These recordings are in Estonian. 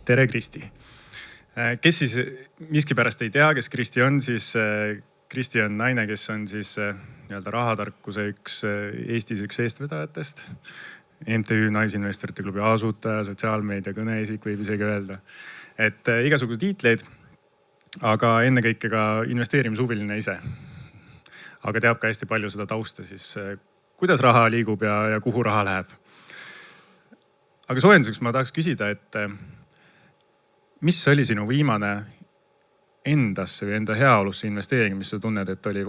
tere, Kristi. Kes siis miskipärast ei tea, kes Kristi on, siis Kristi on naine, kes on siis nii-öelda rahatarkuse Eestis üks eestvedajatest. MTÜ Naisinvestorite klubi asutaja, sotsiaalmeedia kõneisik võib isegi öelda. Et igasugu tiitleid, aga ennekõike ka investeerimishuviline ise. Aga teab ka hästi palju seda tausta siis, kuidas raha liigub ja kuhu raha läheb. Aga soojenduseks ma tahaks küsida, et mis oli sinu viimane endasse või enda heaolusse investeering, mis sa tunned, et oli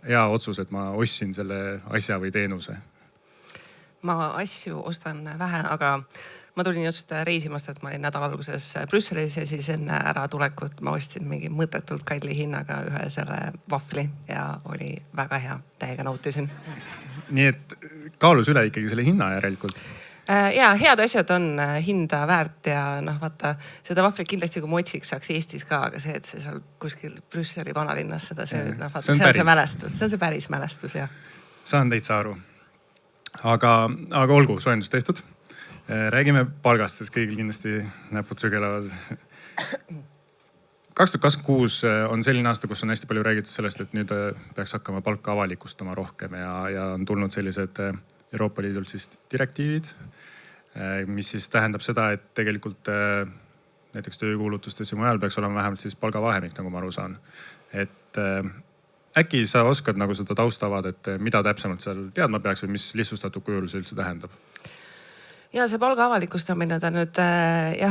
hea otsus, et ma ostsin selle asja või teenuse? Ma asju ostan vähe, aga ma tulin just reisimast, et ma olin nädala alguses Brüsselis ja siis enne ära tulekut ma ostsin mingi mõttetult kalli hinnaga ühe selle vafli ja oli väga hea, täiega nautisin. Nii et kaalus üle ikkagi selle hinna järelikult? Ja head asjad on hinda väärt ja vaata, seda vaflit kindlasti kui ma otsiks saaks Eestis ka, aga see, et see seal kuskil Brüsseli vanalinnas seda sööd, vaata, see on see mälestus, see on see päris mälestus, jah. Saan täitsa aru. Aga olgu, soojendus tehtud. Räägime palgast, sest kõigil kindlasti näpud sügelevad. 2026 on selline aasta, kus on hästi palju räägitud sellest, et nüüd peaks hakkama palka avalikustama rohkem ja on tulnud sellised Euroopa Liidult siis direktiivid, mis siis tähendab seda, et tegelikult näiteks töökuulutustes ja mujal peaks olema vähemalt siis palgavahemik, nagu ma aru saan. Et äkki sa oskad nagu seda tausta avada, et mida täpsemalt seal teadma peaks või mis lihtsustatud kujul see üldse tähendab? Ja see palga avalikustamine, ta nüüd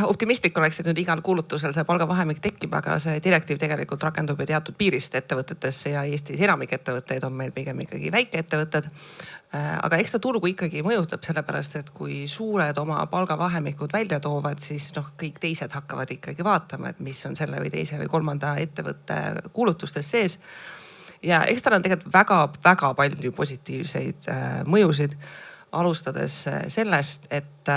optimistlik oleks, et nüüd igal kuulutusel see palgavahemik tekib, aga see direktiiv tegelikult rakendub ju teatud piirist ettevõtetesse ja Eestis enamik ettevõtteid on meil pigem ikkagi väikeettevõtted. Aga eks ta turgu ikkagi mõjutab sellepärast, et kui suured oma palgavahemikud välja toovad, siis kõik teised hakkavad ikkagi vaatama, et mis on selle või teise või kolmanda ettevõtte kuulutustes sees. Ja eks tal on tegelikult väga palju positiivseid mõjusid, alustades sellest, et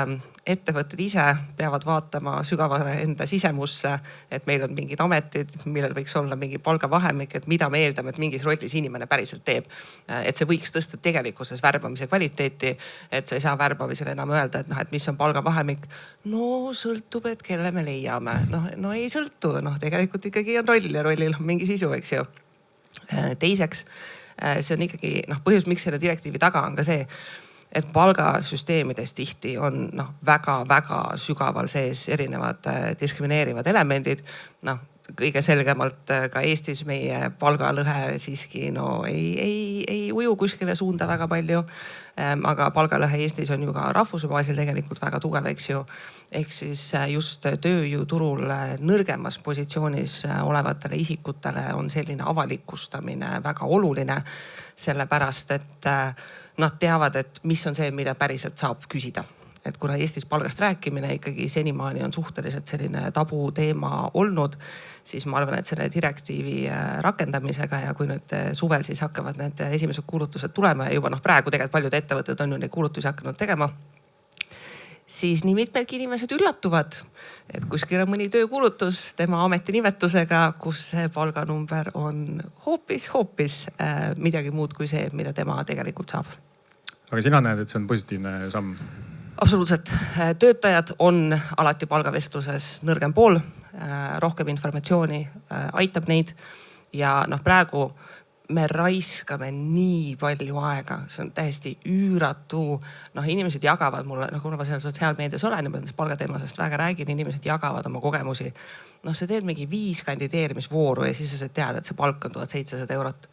ettevõtted ise peavad vaatama sügavale enda sisemusse, et meil on mingid ametid, millel võiks olla mingi palgavahemik, et mida me eeldame, et mingis rollis inimene päriselt teeb. Et see võiks tõsta tegelikkuses värbamise kvaliteeti, et sa ei saa värbamisel enam öelda, et mis on palgavahemik. No sõltub, et kelle me leiame. No ei sõltu, tegelikult ikkagi on roll ja rollil on mingi sisu, eks ju. Teiseks, see on ikkagi põhjus, miks selle direktiivi taga on ka see, et palgasüsteemides tihti on väga sügaval sees erinevad diskrimineerivad elemendid. Kõige selgemalt ka Eestis meie palgalõhe siiski ei uju kuskile suunda väga palju. Aga palgalõhe Eestis on ju ka rahvusbaasil tegelikult väga tugev, eks ju. Ehk siis just tööjõuturul nõrgemas positsioonis olevatele isikutele on selline avalikustamine väga oluline. Sellepärast, et nad teavad, et mis on see, mida päriselt saab küsida. Et kuna Eestis palgast rääkimine ikkagi senimaani on suhteliselt selline tabu teema olnud, siis ma arvan, et selle direktiivi rakendamisega ja kui nüüd suvel siis hakkavad need esimesed kuulutused tulema ja juba praegu tegelikult paljud ettevõtted on ju neid kuulutusi hakanud tegema, siis nii mitmedki inimesed üllatuvad, et kuskil on mõni töökuulutus tema ametinimetusega, kus see palganumber on hoopis midagi muud kui see, mida tema tegelikult saab. Aga sina näed, et see on positiivne samm? Absoluutselt. Töötajad on alati palgavestluses nõrgem pool, rohkem informatsiooni aitab neid ja praegu me raiskame nii palju aega, see on täiesti üüratu. Inimesed jagavad mulle, kuna ma seal sotsiaalmeedias olen ja ma nendest palgateemasest väga räägin, inimesed jagavad oma kogemusi. Sa teed mingi 5 kandideerimisvooru ja siis sa tead, et see palk on 1700 eurot.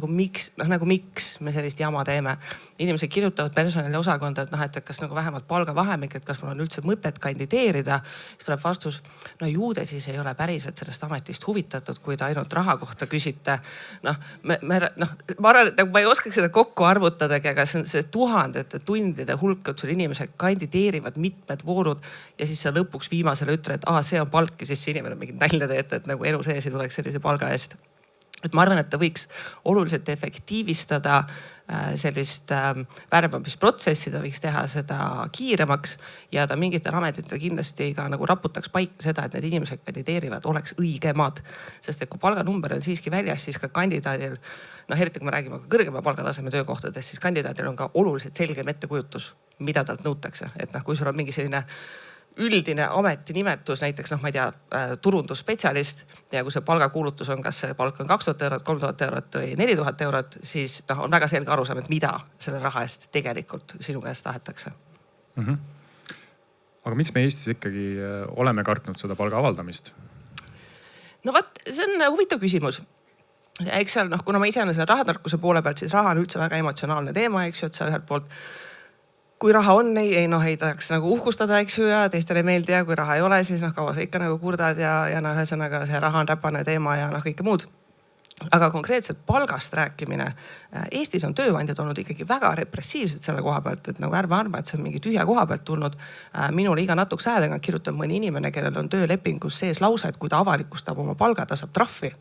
Miks me sellist jama teeme? Inimesed kirjutavad personaliosakonda, et kas vähemalt palgavahemik, et kas mul on üldse mõtet kandideerida. Siis tuleb vastus, ju te siis ei ole päriselt sellest ametist huvitatud, kui te ainult raha kohta küsite. Ma arvan, et ma ei oskaks seda kokku arvutada, aga see tuhandete tundide hulk, et sul inimesed kandideerivad mitmed voorud ja siis sa lõpuks viimasele ütled, et see on palk ja siis see inimene mingid nalja teete, et elu sees ei tuleks sellise palga eest. Et ma arvan, et ta võiks oluliselt efektiivistada sellist värbamisprotsessi, ta võiks teha seda kiiremaks ja ta mingitel ametitel kindlasti ka raputaks paika seda, et need inimesed kandideerivad oleks õigemad. Sest et kui palganumber on siiski väljas, siis ka kandidaadil, eriti kui me räägime ka kõrgema palgataseme töökohtadest, siis kandidaadil on ka oluliselt selgem ettekujutus, mida talt nõutakse. Et kui sul on mingi selline üldine ametinimetus, näiteks noh, ma ei tea, turundusspetsialist ja kui see palgakuulutus on, kas see palk on 2000 eurot, 3000 eurot või 4000 eurot, siis noh, on väga selge arusaam, et mida selle raha eest tegelikult sinu käest tahetakse. Aga miks me Eestis ikkagi oleme kartnud seda palga avaldamist? No vot, see on huvitav küsimus. Eks seal, noh, kuna ma ise olen selle rahatarkuse poole pealt, siis raha on üldse väga emotsionaalne teema, eks ju, et sa ühelt poolt, kui raha on, ei tahaks nagu uhkustada, eks ju, ja teistele ei meeldi ja kui raha ei ole, siis noh, kaua sa ikka nagu kurdad ja noh, ühesõnaga see raha on räpane teema ja noh, kõike muud. Aga konkreetselt palgast rääkimine. Eestis on tööandjad olnud ikkagi väga repressiivsed selle koha pealt, et nagu ärme arva, et see on mingi tühja koha pealt tulnud. Minule iga natuks ajaga kirjutab mõni inimene, kellel on töölepingus sees lause, et kui ta avalikustab oma palga, ta saab trahvi.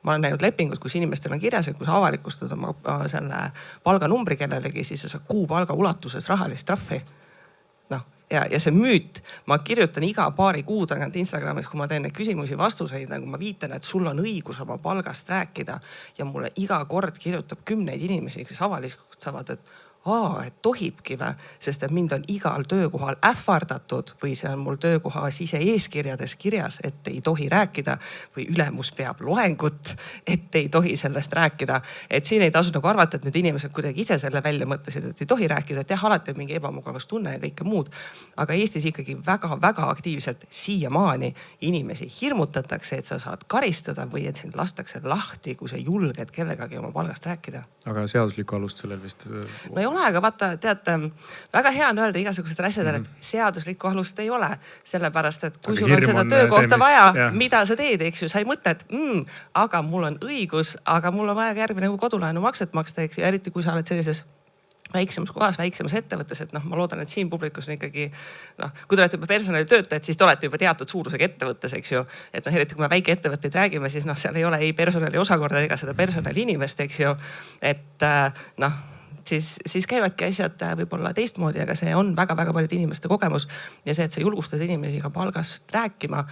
Ma olen näinud lepingut, kus inimestel on kirjas, et kui sa avalikustad oma selle palganumbri kellelegi, siis sa saad kuupalga ulatuses rahalist trahvi. Noh, ja see müüt, ma kirjutan iga paari kuu tagant Instagramis, kui ma teen neid küsimusi vastuseid, nagu ma viitan, et sul on õigus oma palgast rääkida ja mulle iga kord kirjutab 10 inimesi, kes avalikult saavad, et tohibki või, sest et mind on igal töökohal ähvardatud või see on mul töökoha sise-eeskirjades kirjas, et ei tohi rääkida või ülemus peab loengut, et ei tohi sellest rääkida. Et siin ei tasu nagu arvata, et nüüd inimesed kuidagi ise selle välja mõtlesid, et ei tohi rääkida, et jah, alati on mingi ebamugavus tunne ja kõike muud. Aga Eestis ikkagi väga-väga aktiivselt siiamaani inimesi hirmutatakse, et sa saad karistada või et sind lastakse lahti, kui sa julged kellegagi oma palgast rääkida. Aga seaduslikku alust sellel vist... No ei ole, aga vaata, tead, väga hea on öelda igasugustel asjadel, et seaduslikku alust ei ole. Sellepärast, et kui sul on seda töökohta vaja, mida sa teed, eks ju, sa ei mõtle, et aga mul on õigus, aga mul on vaja järgmine kodulaenu makset maksta, eks ju, eriti kui sa oled sellises väiksemas kohas, väiksemas ettevõttes, et noh, ma loodan, et siin publikus on ikkagi, noh, kui te olete juba personalitöötajad, siis te olete juba teatud suurusega ettevõttes, eks ju. Et noh, eriti kui me väike ettevõtteid räägime, siis noh, seal ei ole ei personali osakorda ega seda personali inimest, eks ju. Et noh, siis käivadki asjad võib-olla teistmoodi, aga see on väga-väga paljude inimeste kogemus ja see, et sa julgustad inimesi ka palgast rääkima.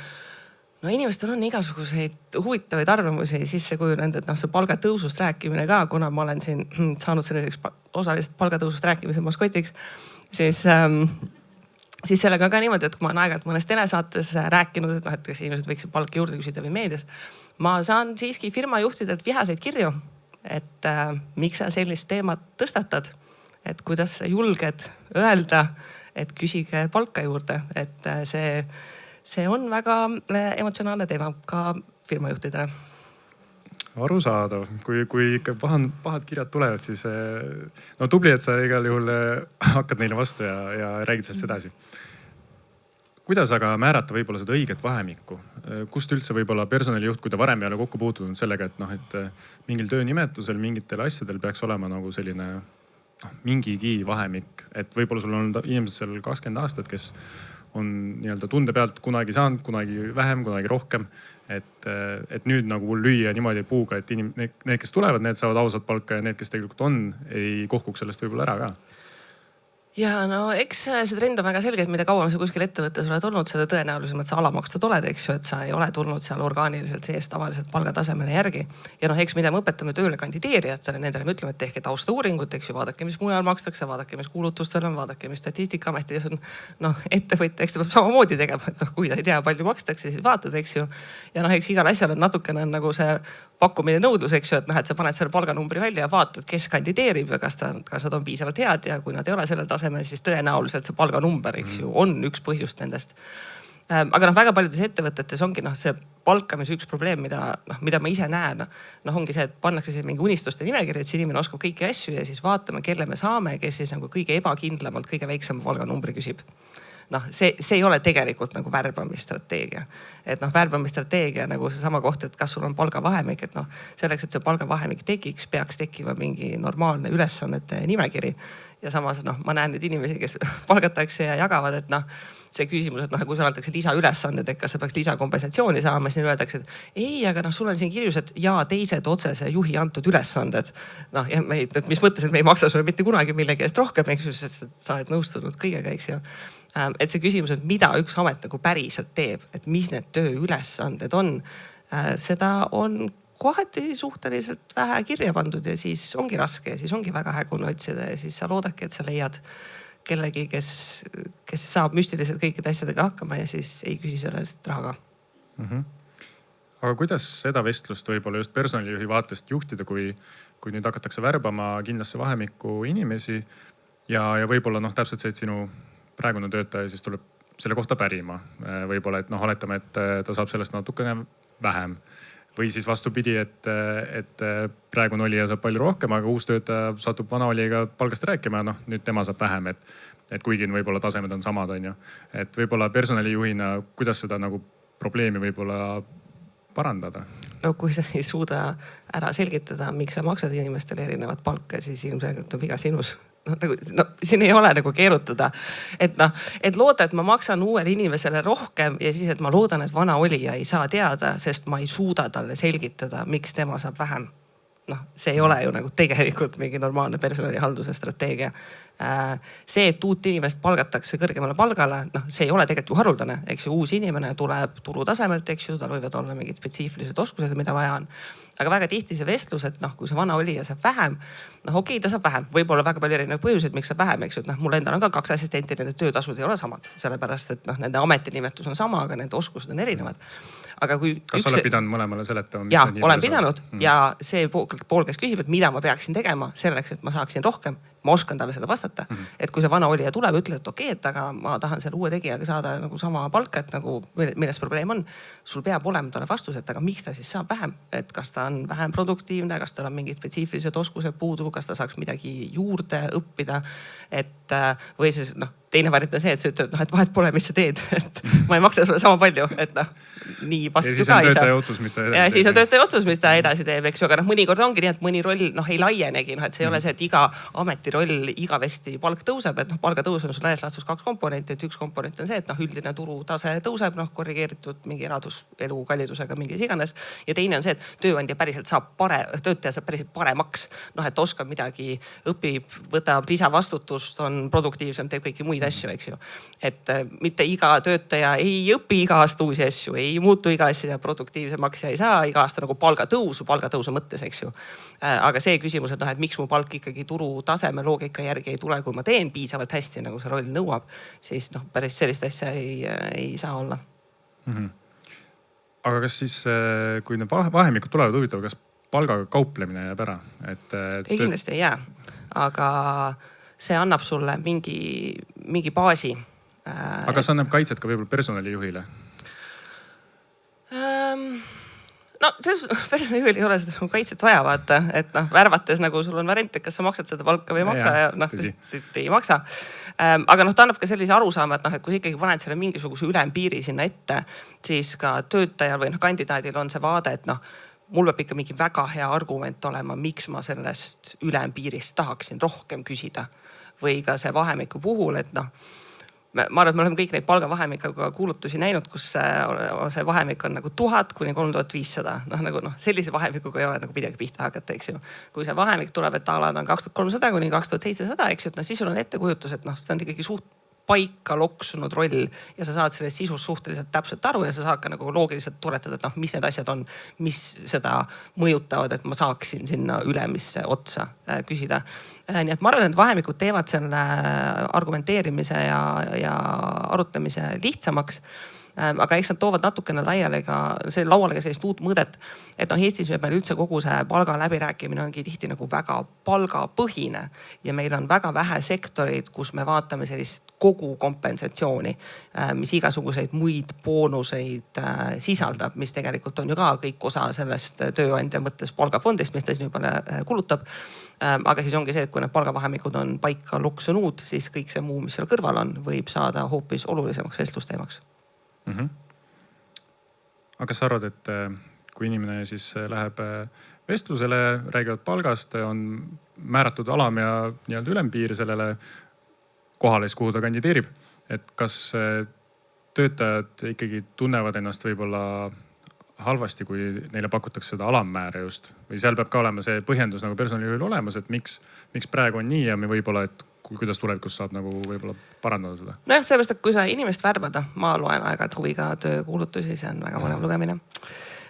No inimestel on igasuguseid huvitavaid arvamusi sisse kujunenud, et noh, see palgatõusust rääkimine ka, kuna ma olen siin saanud selliseks osaliselt palgatõusust rääkimise maskotiks, siis sellega ka niimoodi, et kui ma olen aeg-ajalt mõnes telesaates rääkinud, et noh, et kas inimesed võiksid palka juurde küsida või meedias, ma saan siiski firmajuhtidelt vihaseid kirju, et miks sa sellist teemat tõstatad, et kuidas sa julged öelda, et küsige palka juurde, et see on väga emotsionaalne teema ka firmajuhtidele. Arusaadav, kui ikka pahad kirjad tulevad, siis no tubli, et sa igal juhul hakkad neile vastu ja räägid sellest edasi. Kuidas aga määrata võib-olla seda õiget vahemikku? Kust üldse võib-olla personalijuht, kui ta varem ei ole kokku puutunud sellega, et noh, et mingil töönimetusel, mingitel asjadel peaks olema nagu selline mingigi vahemik. Et võib-olla sul on inimesed seal 20 aastat, kes on nii-öelda tunde pealt kunagi saanud, kunagi vähem, kunagi rohkem. Et nüüd nagu lüüa niimoodi puuga, et need, kes tulevad, need saavad ausat palka ja need, kes tegelikult on, ei kohkuks sellest võib-olla ära ka. Ja no eks see trend on väga selge, et mida kauem sa kuskil ettevõttes oled olnud, seda tõenäolisemalt sa alamakstud oled, eks ju, et sa ei ole tulnud seal orgaaniliselt sees tavaliselt palgatasemele järgi. Ja noh, eks mida me õpetame tööle kandideerijatele, nendele me ütleme, et tehke taustauuringut, eks ju, vaadake, mis mujal makstakse, vaadake, mis kuulutustel on, vaadake, mis Statistikaametis on. Noh, ettevõtja, eks ta peab samamoodi tegema, et noh, kui ta ei tea, palju makstakse, siis vaatad, eks ju. Ja noh, eks igal asjal on natukene nagu see pakkumine nõudlus, eks ju, et noh, et sa paned selle palganumbri välja ja vaatad, kes kandideerib ja kas nad on piisavalt head ja kui nad ei ole sellel tasemel, siis tõenäoliselt see palganumber, eks ju, on üks põhjust nendest. Aga noh, väga paljudes ettevõtetes ongi noh, see palkamise üks probleem, mida ma ise näen, noh, ongi see, et pannakse see mingi unistuste nimekiri, et see inimene oskab kõiki asju ja siis vaatame, kelle me saame, kes siis nagu kõige ebakindlamalt, kõige väiksema palganumbri küsib. Noh, see ei ole tegelikult nagu värbamisstrateegia. Et noh, värbamisstrateegia nagu seesama koht, et kas sul on palgavahemik, et noh, selleks, et see palgavahemik tekiks, peaks tekkima mingi normaalne ülesannete nimekiri. Ja samas noh, ma näen nüüd inimesi, kes palgatakse ja jagavad, et noh, see küsimus, et noh, kui sa antakse lisaülesanded, et kas sa peaks lisakompensatsiooni saama, siis öeldakse, et ei, aga noh, sul on siin kirjus, et ja teised otsese juhi antud ülesanded. Noh, ja mis mõttes, et me ei maksa sulle mitte kunagi millegi eest rohkem, eks ju, sest sa oled nõustunud kõigega, eks ju. Et see küsimus, et mida üks amet nagu päriselt teeb, et mis need tööülesanded on, seda on kohati suhteliselt vähe kirja pandud ja siis ongi raske ja siis ongi väga hägune otsida ja siis sa loodadki, et sa leiad kellegi, kes saab müstiliselt kõikide asjadega hakkama ja siis ei küsi sellest raha ka. Aga kuidas seda vestlust võib-olla just personalijuhi vaatest juhtida, kui nüüd hakatakse värbama kindlasse vahemikku inimesi ja võib-olla täpselt see, et sinu praegune töötaja siis tuleb selle kohta pärima. Võib-olla, et oletame, et ta saab sellest natukene vähem. Või siis vastupidi, et praegune olija saab palju rohkem, aga uus töötaja satub vana olijaga palgast rääkima ja nüüd tema saab vähem. Et kuigi võib-olla tasemed on samad, on ju. Et võib-olla personalijuhina, kuidas seda probleemi võib-olla parandada? No kui sa ei suuda ära selgitada, miks sa maksad inimestele erinevat palka, siis ilmselgelt on viga sinus. Siin ei ole keerutada. Et loota, et ma maksan uuele inimesele rohkem ja siis, et ma loodan, et vana olija ei saa teada, sest ma ei suuda talle selgitada, miks tema saab vähem. See ei ole ju tegelikult mingi normaalne personalihalduse strateegia. See, et uut inimest palgatakse kõrgemale palgale, see ei ole tegelikult ju haruldane. Eks ju, uus inimene tuleb turutasemelt, eks ju, tal võivad olla mingid spetsiifilised oskused, mida vaja on. Aga väga tihti see vestlus, et kui see vana olija saab vähem, okei, ta saab vähem. Võib-olla väga palju erinevaid põhjuseid, miks saab vähem, eks ju. Mul endal on ka 2 assistenti, nende töötasud ei ole samad. Sellepärast, et nende ametinimetus on sama, aga nende oskused on erinevad. Aga kui kas oled pidanud mõlemale seletama? Jaa, olen pidanud ja see pool, kes küsib, et mida ma peaksin tegema selleks, et ma saaksin rohkem, ma oskan talle seda vastata. Et kui see vana olija tuleb, ütleb, et okei, et aga ma tahan selle uue tegijaga saada sama palka, et milles probleem on. Sul peab olema talle vastus, et aga miks ta siis saab vähem? Et kas ta on vähem produktiivne, kas tal on mingid spetsiifilised oskused puudu, kas ta saaks midagi juurde õppida. Või siis teine variant on see, et sa ütled, et vahet pole, mis sa teed. Et ma ei maksa sulle sama palju. Et nii vastu ja siis on töötaja otsus, mis ta edasi teeb. Ja siis on töötaja otsus, mis ta edasi teeb, eks ju. Aga mõnikord ongi nii, et mõni roll ei laienegi. Et see ei ole see, et iga ametiroll igavesti palk tõuseb. Et palgatõus on sul laias laastus 2 komponenti. Et üks komponent on see, et üldine turutase tõuseb, korrigeeritud mingi elu kallidusega mingis iganes. Ja teine on see, et tööandja päriselt töötaja saab päriselt paremaks. Et oskab midagi, õpib, võtab lisavastutust, on produktiivsem, teeb kõiki muid asju, eks ju. Et mitte iga töötaja ei õpi iga aasta uusi asju, ei muutu iga asja produktiivsemaks ja ei saa iga aasta palgatõusu mõttes, eks ju. Aga see küsimus, et miks mu palk ikkagi turutaseme loogika järgi ei tule, kui ma teen piisavalt hästi, nagu see roll nõuab, siis päris sellist asja ei saa olla. Aga kas siis, kui need vahemikud tulevad huvitav, kas palgaga kauplemine jääb ära? Ei, kindlasti ei jää, aga see annab sulle mingi baasi. Aga kas annab kaitset ka võib-olla personalijuhile? Personalijuhil ei ole seda kaitset vaja, vaata. Et värvates sul on variant, et kas sa maksad seda palka või ei maksa ja ei maksa. Aga ta annab ka sellise arusaama, et kui sa ikkagi paned selle mingisuguse ülempiiri sinna ette, siis ka töötajal või kandidaadil on see vaade, et mul peab ikka mingi väga hea argument olema, miks ma sellest ülempiirist tahaksin rohkem küsida. Või ka see vahemiku puhul, et ma arvan, et me oleme kõik neid palgavahemikuga kuulutusi näinud, kus see vahemik on 1000 kuni 3500. Sellise vahemikuga ei ole midagi pihta hakata, eks ju. Kui see vahemik tuleb, et alad on 2300 kuni 2700, eks ju, siis sul on ettekujutus, et see on ikkagi suht paika loksunud roll ja sa saad sellest sisust suhteliselt täpselt aru ja sa saad ka loogiliselt tuletada, et mis need asjad on, mis seda mõjutavad, et ma saaksin sinna ülemisse otsa küsida. Nii et ma arvan, et vahemikud teevad selle argumenteerimise ja arutlemise lihtsamaks. Aga eks nad toovad natukene lauale ka sellist uut mõõdet, et Eestis meil üldse kogu see palga läbirääkimine ongi tihti väga palgapõhine ja meil on väga vähe sektoreid, kus me vaatame sellist kogu kompensatsiooni, mis igasuguseid muid boonuseid sisaldab, mis tegelikult on ju ka kõik osa sellest tööandja mõttes palgafondist, mis ta siin juba kulutab. Aga siis ongi see, et kui need palgavahemikud on paika loksunud, siis kõik see muu, mis seal kõrval on, võib saada hoopis olulisemaks vestlusteemaks. Aga kas sa arvad, et kui inimene siis läheb vestlusele, räägivad palgast, on määratud alam ja nii-öelda ülempiir sellele kohale, kuhu ta kandideerib, et kas töötajad ikkagi tunnevad ennast võib-olla halvasti, kui neile pakutakse seda alammäära just? Või seal peab ka olema see põhjendus personalijuhil olemas, et miks praegu on nii ja me võib-olla, et kuidas tulevikus saab võib-olla parandada seda? Nojah, sellepärast, et kui sa inimest värbada, ma loen aeg-ajalt huviga töökuulutusi, see on väga mõnev lugemine.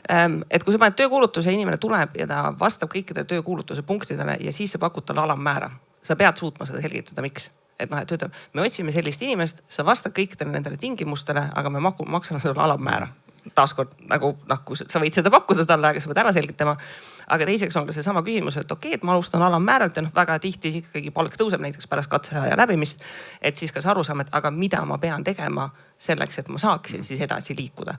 Et kui sa paned töökuulutuse, inimene tuleb ja ta vastab kõikide töökuulutuse punktidele ja siis sa pakud talle alammäära. Sa pead suutma seda selgitada, miks. et noh, et ütleb, me otsime sellist inimest, sa vastad kõikidele nendele tingimustele, aga me maksame sulle alammäära. Taaskord nagu kui sa võid seda pakkuda talle, aga sa pead ära selgitama. Aga teiseks on ka see sama küsimus, et okei, et ma alustan alammääralt ja väga tihti ikkagi palk tõuseb näiteks pärast katseaja läbimist. Et siis ka see aru saame, et aga mida ma pean tegema selleks, et ma saaksin siis edasi liikuda.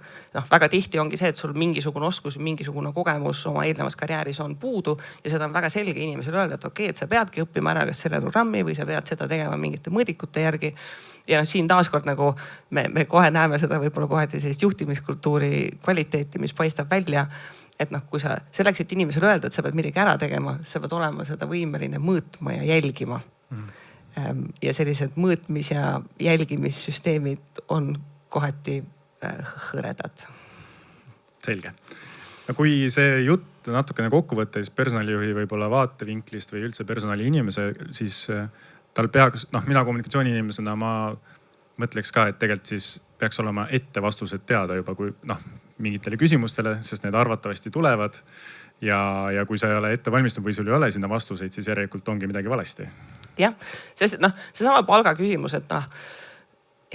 Väga tihti ongi see, et sul mingisugune oskus, mingisugune kogemus oma eelnevas karjääris on puudu ja seda on väga selge inimesele öelda, et okei, et sa peadki õppima ära kas selle programmi või sa pead seda tegema mingite mõõdikute järgi. Ja siin taaskord nagu me kohe näeme seda võib-olla kohati sellist juhtimiskultuuri kvaliteeti, mis paistab välja. Et kui sa selleks, et inimesele öelda, et sa pead midagi ära tegema, sa pead olema seda võimeline mõõtma ja jälgima. Ja sellised mõõtmis- ja jälgimissüsteemid on kohati hõredad. Selge. No kui see jutt natukene kokku võtta, siis personalijuhi võib-olla vaatevinklist või üldse personali inimese, siis tal peaks, mina kommunikatsiooni-inimesena ma mõtleks ka, et tegelikult siis peaks olema ette vastused teada juba kui mingitele küsimustele, sest need arvatavasti tulevad. Ja kui sa ei ole ette valmistunud või sul ei ole sinna vastuseid, siis järelikult ongi midagi valesti. Jah, sest seesama palga küsimus, et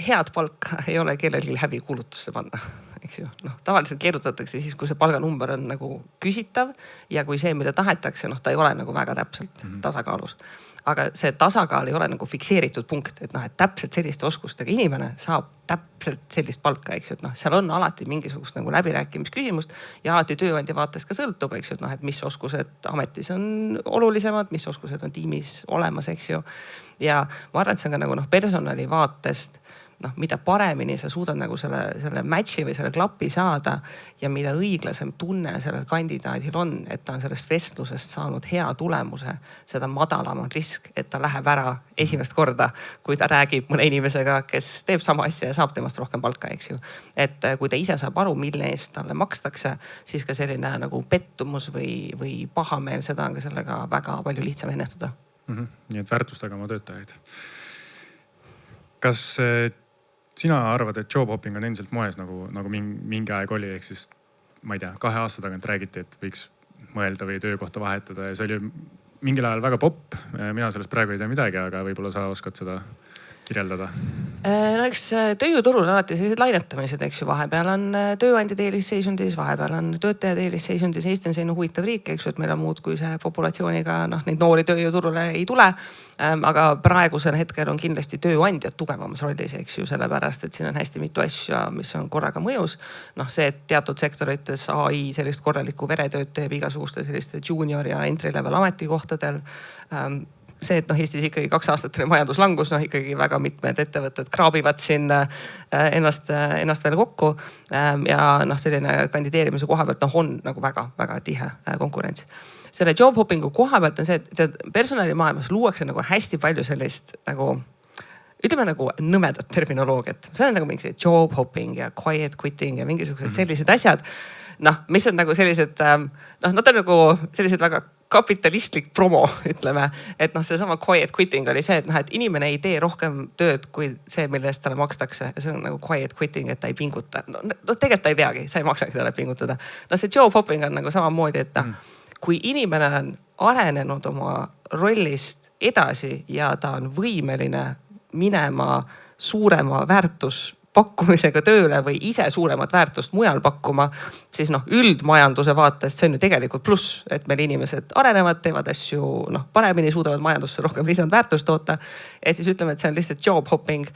head palka ei ole kellelgi häbi kuulutusse panna. Eks ju? Tavaliselt keerutatakse siis, kui see palganumber on nagu küsitav ja kui see, mida tahetakse, ta ei ole nagu väga täpselt tasakaalus. Aga see tasakaal ei ole nagu fikseeritud punkt, et täpselt selliste oskustega inimene saab täpselt sellist palka, eks ju, et seal on alati mingisugust nagu läbirääkimisküsimust ja alati tööandja vaates ka sõltub, eks ju, et mis oskused ametis on olulisemad, mis oskused on tiimis olemas, eks ju. Ja ma arvan, et see on ka nagu personali vaatest, mida paremini sa suudad nagu selle matchi või selle klapi saada ja mida õiglasem tunne sellel kandidaadil on, et ta on sellest vestlusest saanud hea tulemuse, seda madalam on risk, et ta läheb ära esimest korda, kui ta räägib mõne inimesega, kes teeb sama asja ja saab temast rohkem palka, eks ju. Et kui ta ise saab aru, mille eest talle makstakse, siis ka selline nagu pettumus või pahameel, seda on ka sellega väga palju lihtsam ennetada. Nii et väärtustage oma töötajaid. Kas sina arvad, et job hopping on endiselt moes nagu mingi aeg oli, ehk siis ma ei tea, 2 aasta tagant räägiti, et võiks mõelda või töökohta vahetada ja see oli mingil ajal väga popp. Mina sellest praegu ei tea midagi, aga võib-olla sa oskad seda kirjeldada? No eks tööjõuturul on alati sellised lainetamised, eks ju. Vahepeal on tööandjad eelisseisundis, vahepeal on töötajad eelisseisundis. Eesti on selline huvitav riik, eks ju, et meil on muud kui see populatsiooniga, neid noori tööjõuturule ei tule. Aga praegusel hetkel on kindlasti tööandjad tugevamas rollis, eks ju, sellepärast, et siin on hästi mitu asja, mis on korraga mõjus. See, et teatud sektorites AI sellist korralikku veretööd teeb igasuguste selliste junior ja entry level ametikohtadel. See, et Eestis ikkagi 2 aastat oli majanduslangus, ikkagi väga mitmed ettevõtted kraabivad siin ennast veel kokku. Ja selline kandideerimise koha pealt on nagu väga tihe konkurents. Selle job hoppingu koha pealt on see, et personalimaailmas luuakse nagu hästi palju sellist nagu, ütleme nagu nõmedat terminoloogiat. See on nagu mingi job hopping ja quiet quitting ja mingisugused sellised asjad. Mis on nagu sellised, nad on nagu sellised väga kapitalistlik promo, ütleme. Et seesama quiet quitting oli see, et inimene ei tee rohkem tööd kui see, mille eest talle makstakse. Ja see on nagu quiet quitting, et ta ei pinguta. Tegelikult ta ei peagi, sa ei maksagi talle pingutada. See job hopping on nagu samamoodi, et kui inimene on arenenud oma rollist edasi ja ta on võimeline minema suurema väärtuspakkumisega tööle või ise suuremat väärtust mujal pakkuma, siis üldmajanduse vaatest see on ju tegelikult pluss, et meil inimesed arenevad, teevad asju paremini, suudavad majandusse rohkem lisandväärtust toota. Et siis ütleme, et see on lihtsalt job hopping.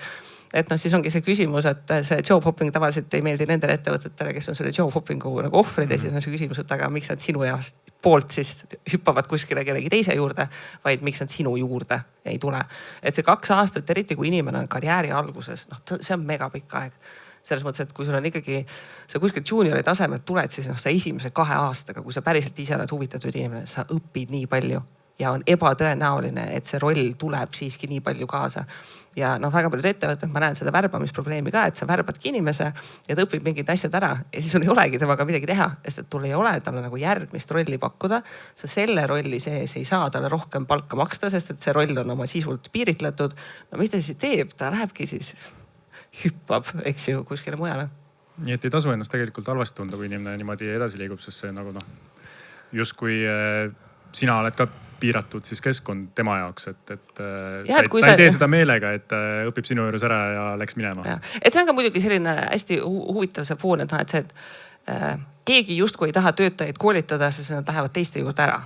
Et siis ongi see küsimus, et see job hopping tavaliselt ei meeldi nendele ettevõtetele, kes on selle job hoppingu nagu ohvrid. Ja siis on see küsimus, et aga miks nad sinu jaost poolt siis hüppavad kuskile kellegi teise juurde, vaid miks nad sinu juurde ei tule. Et see 2 aastat, eriti kui inimene on karjääri alguses, see on mega pikk aeg. Selles mõttes, et kui sul on ikkagi, sa kuskil juniori tasemelt tuled, siis sa esimese 2 aastaga, kui sa päriselt ise oled huvitatud inimene, sa õpid nii palju. Ja on ebatõenäoline, et see roll tuleb siiski nii palju kaasa. Ja väga paljud ettevõtted, ma näen seda värbamisprobleemi ka, et sa värbadki inimese ja ta õpib mingid asjad ära ja siis sul ei olegi temaga midagi teha, sest et tul ei ole talle nagu järgmist rolli pakkuda. Sa selle rolli sees ei saa talle rohkem palka maksta, sest et see roll on oma sisult piiritletud. Mis ta siis teeb? Ta lähebki siis hüppab, eks ju, kuskile mujale. Nii et ei tasu ennast tegelikult halvasti tunda, kui inimene niimoodi edasi liigub, sest see nagu just kui sina oled ka piiratud siis keskkond tema jaoks, et Ja, ta ei tee seda meelega, et õpib sinu juures ära ja läks minema. Et see on ka muidugi selline hästi huvitav see foon, et see, et keegi justkui ei taha töötajaid koolitada, sest nad lähevad teiste juurde ära.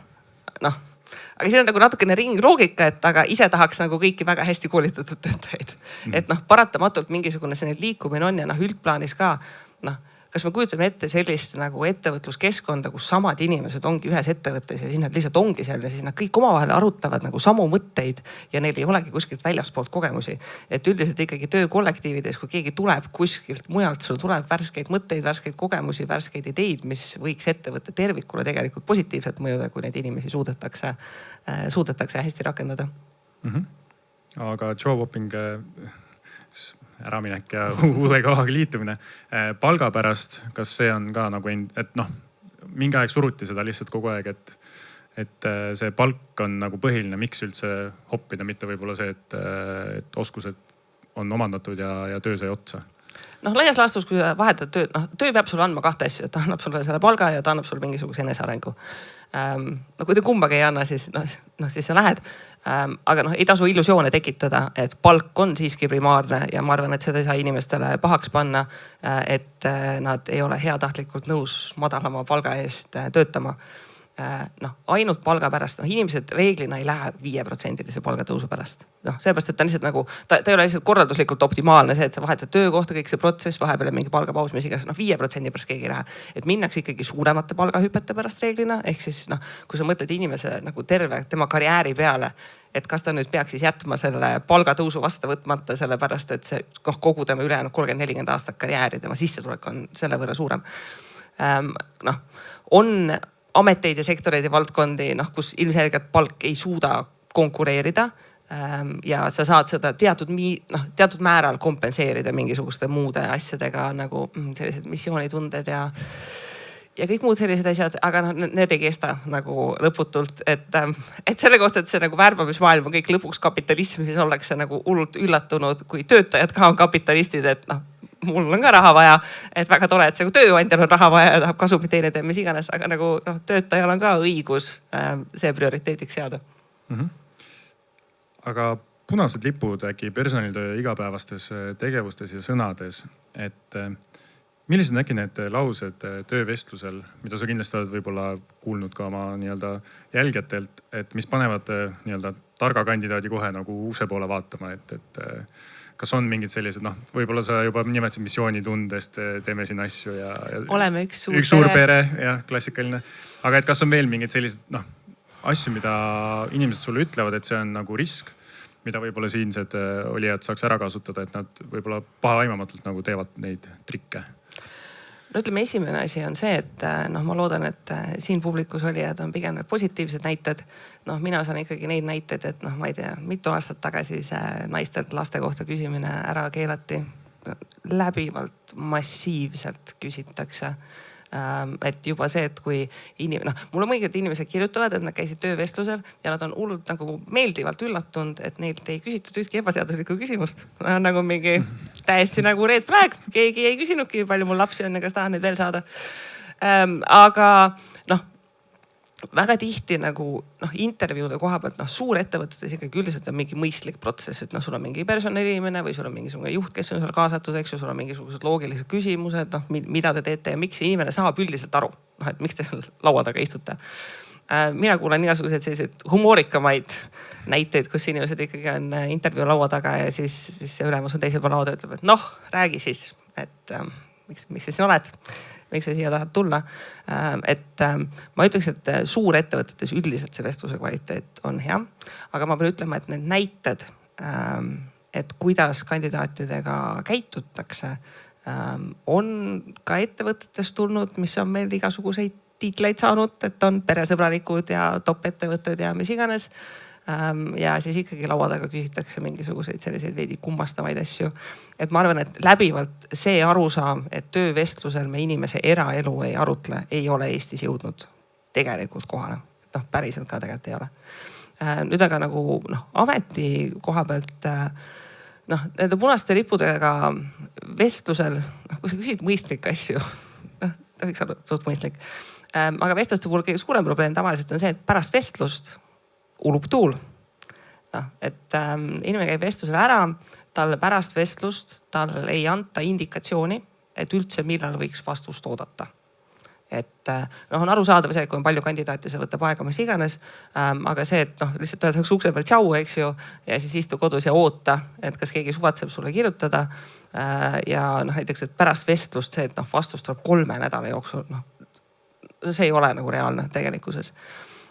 Aga siin on nagu natukene ringloogika, et aga ise tahaks nagu kõiki väga hästi koolitatud töötajaid. Et paratamatult mingisugune selline liikumine on ja üldplaanis ka, kas me kujutame ette sellist nagu ettevõtluskeskkonda, kus samad inimesed ongi ühes ettevõttes ja siis nad lihtsalt ongi seal ja siis nad kõik omavahel arutavad nagu samu mõtteid ja neil ei olegi kuskilt väljaspoolt kogemusi. Et üldiselt ikkagi töökollektiivides, kui keegi tuleb kuskilt mujalt, sul tuleb värskeid mõtteid, värskeid kogemusi, värskeid ideid, mis võiks ettevõtte tervikule tegelikult positiivselt mõjuda, kui neid inimesi suudetakse hästi rakendada. Aga job hopping, äraminek ja uue kohaga liitumine. Palga pärast, kas see on ka nagu, et mingi aeg suruti seda lihtsalt kogu aeg, et see palk on nagu põhiline, miks üldse hoppida, mitte võib-olla see, et oskused on omandatud ja töö sai otsa? Laias laastus, kui vahetad tööd, töö peab sulle andma kahte asja, ta annab sulle selle palga ja ta annab sulle mingisuguse enesearengu. Kui te kumbagi ei anna, siis sa lähed. Aga ei tasu illusioone tekitada, et palk on siiski primaarne ja ma arvan, et seda ei saa inimestele pahaks panna, et nad ei ole heatahtlikult nõus madalama palga eest töötama. Ainult palga pärast, inimesed reeglina ei lähe 5% palgatõusu pärast. Seepärast, et ta lihtsalt nagu, ta ei ole lihtsalt korralduslikult optimaalne see, et sa vahetad töökohta, kõik see protsess, vahepeal mingi palgapaus, mis igas, 5% pärast keegi ei lähe. Et minnakse ikkagi suuremate palgahüpete pärast reeglina. Ehk siis, kui sa mõtled inimese nagu terve tema karjääri peale, et kas ta nüüd peaks siis jätma selle palgatõusu vastu võtmata, sellepärast, et see kogu tema ülejäänud 30-40 aastat karjääri, tema sissetulek on selle võrra suurem. On ameteid ja sektoreid ja valdkondi, kus ilmselgelt palk ei suuda konkureerida ja sa saad seda teatud määral kompenseerida mingisuguste muude asjadega nagu sellised missioonitunded ja kõik muud sellised asjad, aga need ei kesta nagu lõputult, et selle kohta, et see nagu värbamismaailm on kõik lõpuks kapitalism, siis ollakse nagu hullult üllatunud, kui töötajad ka on kapitalistid, et mul on ka raha vaja, et väga tore, et see tööandjal on raha vaja ja tahab kasumit teenida ja mis iganes, aga nagu töötajal on ka õigus see prioriteediks seada. Aga punased lipud äkki personalitöö igapäevastes tegevustes ja sõnades, et millised on äkki need laused töövestlusel, mida sa kindlasti oled võib-olla kuulnud ka oma jälgijatelt, et mis panevad targa kandidaadi kohe nagu use poole vaatama, et kas on mingid sellised, võib-olla sa juba nimetasid missioonitundest, teeme siin asju ja oleme üks suur pere, jah, klassikaline. Aga et kas on veel mingid sellised asju, mida inimesed sulle ütlevad, et see on nagu risk, mida võib-olla siinsed olijad saaks ära kasutada, et nad võib-olla pahaaimamatult nagu teevad neid trikke? Ütleme, esimene asi on see, et ma loodan, et siin publikus olijad on pigem positiivsed näited. Mina saan ikkagi neid näiteid, et ma ei tea, mitu aastat tagasi see naistelt laste kohta küsimine ära keelati. Läbivalt massiivselt küsitakse. Et juba see, et kui mul on mõningad inimesed kirjutavad, et nad käisid töövestlusel ja nad on hullult nagu meeldivalt üllatunud, et neilt ei küsitud ühtki ebaseaduslikku küsimust. Nagu mingi täiesti nagu red flag, keegi ei küsinudki, palju mul lapsi on ja kas tahan neid veel saada. Aga väga tihti nagu intervjuude koha pealt, suurettevõtetes ikkagi üldiselt on mingi mõistlik protsess, et sul on mingi personaliinimene või sul on mingisugune juht, kes on seal kaasatud, eks ju, sul on mingisugused loogilised küsimused, mida te teete ja miks inimene saab üldiselt aru, et miks te laua taga istute. Mina kuulen igasuguseid selliseid humoorikamaid näiteid, kus inimesed ikkagi on intervjuu laua taga ja siis see ülemus on teisel pool lauda, ütleb, et räägi siis, et miks sa siin oled? Miks sa siia tahad tulla? Et ma ütleks, et suurettevõtetes üldiselt see vestluse kvaliteet on hea. Aga ma pean ütlema, et need näited, et kuidas kandidaatidega käitutakse, on ka ettevõtetes tulnud, mis on meil igasuguseid tiitleid saanud, et on peresõbralikud ja top ettevõtted ja mis iganes. Ja siis ikkagi laua taga küsitakse mingisuguseid selliseid veidi kummastavaid asju. Et ma arvan, et läbivalt see arusaam, et töövestlusel me inimese eraelu ei arutle, ei ole Eestis jõudnud tegelikult kohale. Päriselt ka tegelikult ei ole. Nüüd aga nagu ameti koha pealt, nende punaste lippudega vestlusel, kui sa küsid mõistlikke asju, ta võiks olla suht mõistlik. Aga vestluste puhul kõige suurem probleem tavaliselt on see, et pärast vestlust ulub tuul. Noh, et inimene käib vestlusele ära, talle pärast vestlust tal ei anta indikatsiooni, et üldse millal võiks vastust oodata. Et noh, on arusaadav see, kui on palju kandidaate, see võtab aega, mis iganes. Aga see, et noh, lihtsalt öeldakse ukse peal tšau, eks ju, ja siis istu kodus ja oota, et kas keegi suvatseb sulle kirjutada. Ja noh, näiteks, et pärast vestlust see, et noh, vastus tuleb 3 nädala jooksul, noh, see ei ole nagu reaalne tegelikkuses.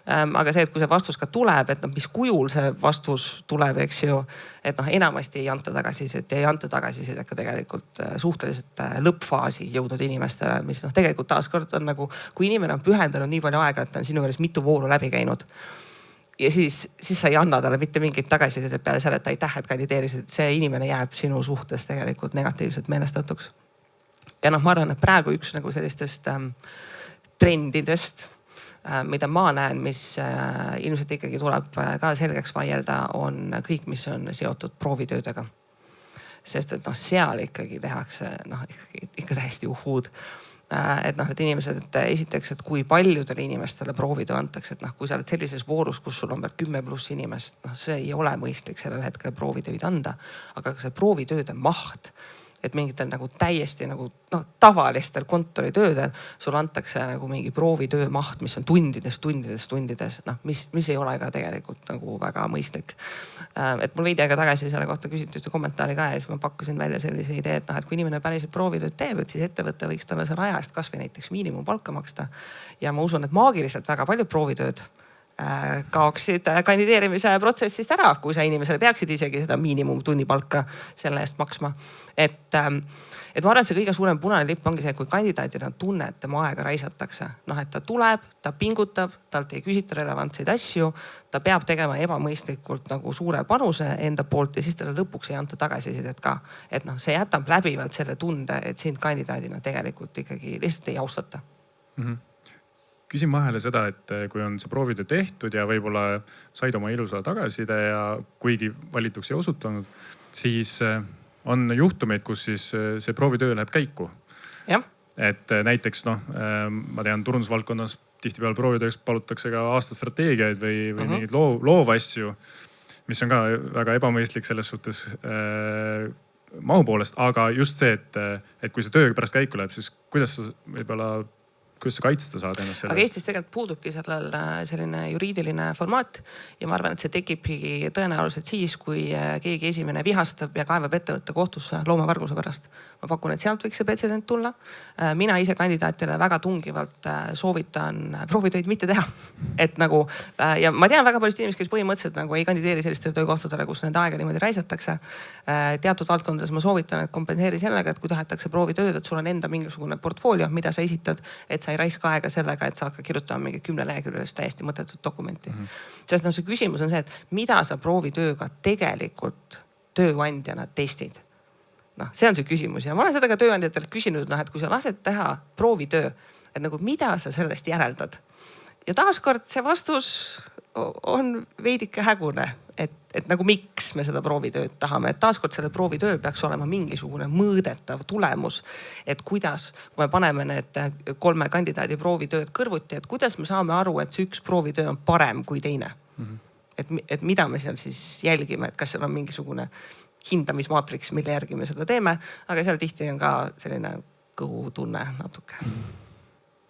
Aga see, et kui see vastus ka tuleb, et noh, mis kujul see vastus tuleb, eks ju, et noh, enamasti ei anta tagasisidet ja ei anta tagasisidet ka tegelikult suhteliselt lõppfaasi jõudnud inimestele, mis noh, tegelikult taaskord on nagu, kui inimene on pühendanud nii palju aega, et ta on sinu juures mitu vooru läbi käinud. Ja siis sa ei anna talle mitte mingit tagasisidet peale selle, et aitäh, et kandideerisid, et see inimene jääb sinu suhtes tegelikult negatiivselt meelestatuks. Ja noh, ma arvan, et praegu üks nagu sellistest trendidest, mida ma näen, mis ilmselt ikkagi tuleb ka selgeks vaielda, on kõik, mis on seotud proovitöödega. Sest et noh, seal ikkagi tehakse noh, ikka täiesti uhuud. Et noh, et inimesed, et esiteks, et kui paljudele inimestele proovitöö antakse, et noh, kui sa oled sellises voorus, kus sul on veel 10+ inimest, noh, see ei ole mõistlik sellel hetkel proovitööd anda. Aga ka see proovitööde maht, et mingitel nagu täiesti nagu noh, tavalistel kontoritöödel sul antakse nagu mingi proovitöö maht, mis on tundides, noh, mis ei ole ka tegelikult nagu väga mõistlik. Et mul veidi aega tagasi selle kohta küsiti ühte kommentaari ka ja siis ma pakkusin välja sellise idee, et noh, et kui inimene päriselt proovitööd teeb, et siis ettevõte võiks talle selle aja eest kasvõi näiteks miinimumpalka maksta. Ja ma usun, et maagiliselt väga palju proovitööd kaoksid kandideerimise protsessist ära, kui sa inimesele peaksid isegi seda miinimumtunnipalka selle eest maksma. Et ma arvan, et see kõige suurem punane lipp ongi see, kui kandidaadil on tunne, et tema aega raisatakse. Noh, et ta tuleb, ta pingutab, talt ei küsita relevantseid asju, ta peab tegema ebamõistlikult nagu suure panuse enda poolt ja siis talle lõpuks ei anta tagasisidet ka. Et noh, see jätab läbivalt selle tunde, et sind kandidaadina tegelikult ikkagi lihtsalt ei austata. Küsin vahele seda, et kui on see proovitöö tehtud ja võib-olla said oma ilusa tagasiside ja kuigi valituks ei osutunud, siis on juhtumeid, kus siis see proovitöö läheb käiku. Ja. Et näiteks noh, ma tean turundusvaldkonnas tihtipeale proovitööks palutakse ka aastastrateegiaid või mingeid loovasju, mis on ka väga ebamõistlik selles suhtes mahu poolest. Aga just see, et kui see töö pärast käiku läheb, siis kuidas sa kaitsta saad ennast sellest? Aga Eestis tegelikult puudubki sellel selline juriidiline formaat ja ma arvan, et see tekibki tõenäoliselt siis, kui keegi esimene vihastab ja kaevab ettevõtte kohtusse loomavarguse pärast. Ma pakun, et sealt võiks see pretsedent tulla. Mina ise kandidaatile väga tungivalt soovitan proovitöid mitte teha. Et nagu, ja ma tean väga paljust inimest, kes põhimõtteliselt nagu ei kandideeri sellistele töökohtadele, kus need aega niimoodi raisatakse. Teatud valdkondades ma soovitan, et kompenseeri sellega, et kui tahetakse proovitööd, et sul on enda mingisugune portfoolio, mida sa esitad, et sa ei raiska aega sellega, et sa hakkad kirjutama mingi 10 leheküljelist täiesti mõttetut dokumenti. Sest no see küsimus on see, et mida sa proovitööga tegelikult tööandjana testid? Noh, see on see küsimus ja ma olen seda ka tööandjatelt küsinud, noh, et kui sa lased teha proovitöö, et nagu mida sa sellest järeldad? Ja taaskord see vastus on veidike hägune, et nagu miks me seda proovitööd tahame. Et taaskord selle proovitööl peaks olema mingisugune mõõdetav tulemus, et kuidas, kui me paneme need 3 kandidaadi proovitööd kõrvuti, et kuidas me saame aru, et see üks proovitöö on parem kui teine. Et mida me seal siis jälgime, et kas seal on mingisugune hindamismaatriks, mille järgi me seda teeme, aga seal tihti on ka selline kõhutunne natuke.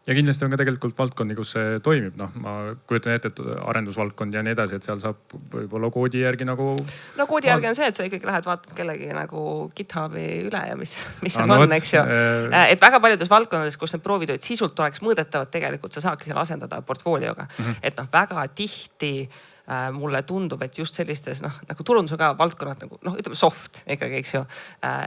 Ja kindlasti on ka tegelikult valdkondi, kus see toimib. Noh, ma kujutan ette, et arendusvaldkond ja nii edasi, et seal saab võib-olla koodi järgi nagu... No koodi järgi on see, et sa ikkagi lähed vaatad kellegi nagu GitHubi üle ja mis seal on, eks ju. Et väga paljudes valdkondades, kus need proovitööd sisult oleks mõõdetavad, tegelikult sa saakki seal asendada portfoolioga. Et noh, väga tihti mulle tundub, et just sellistes nagu turundus on ka valdkonnad nagu ütleme soft ikkagi, eks ju.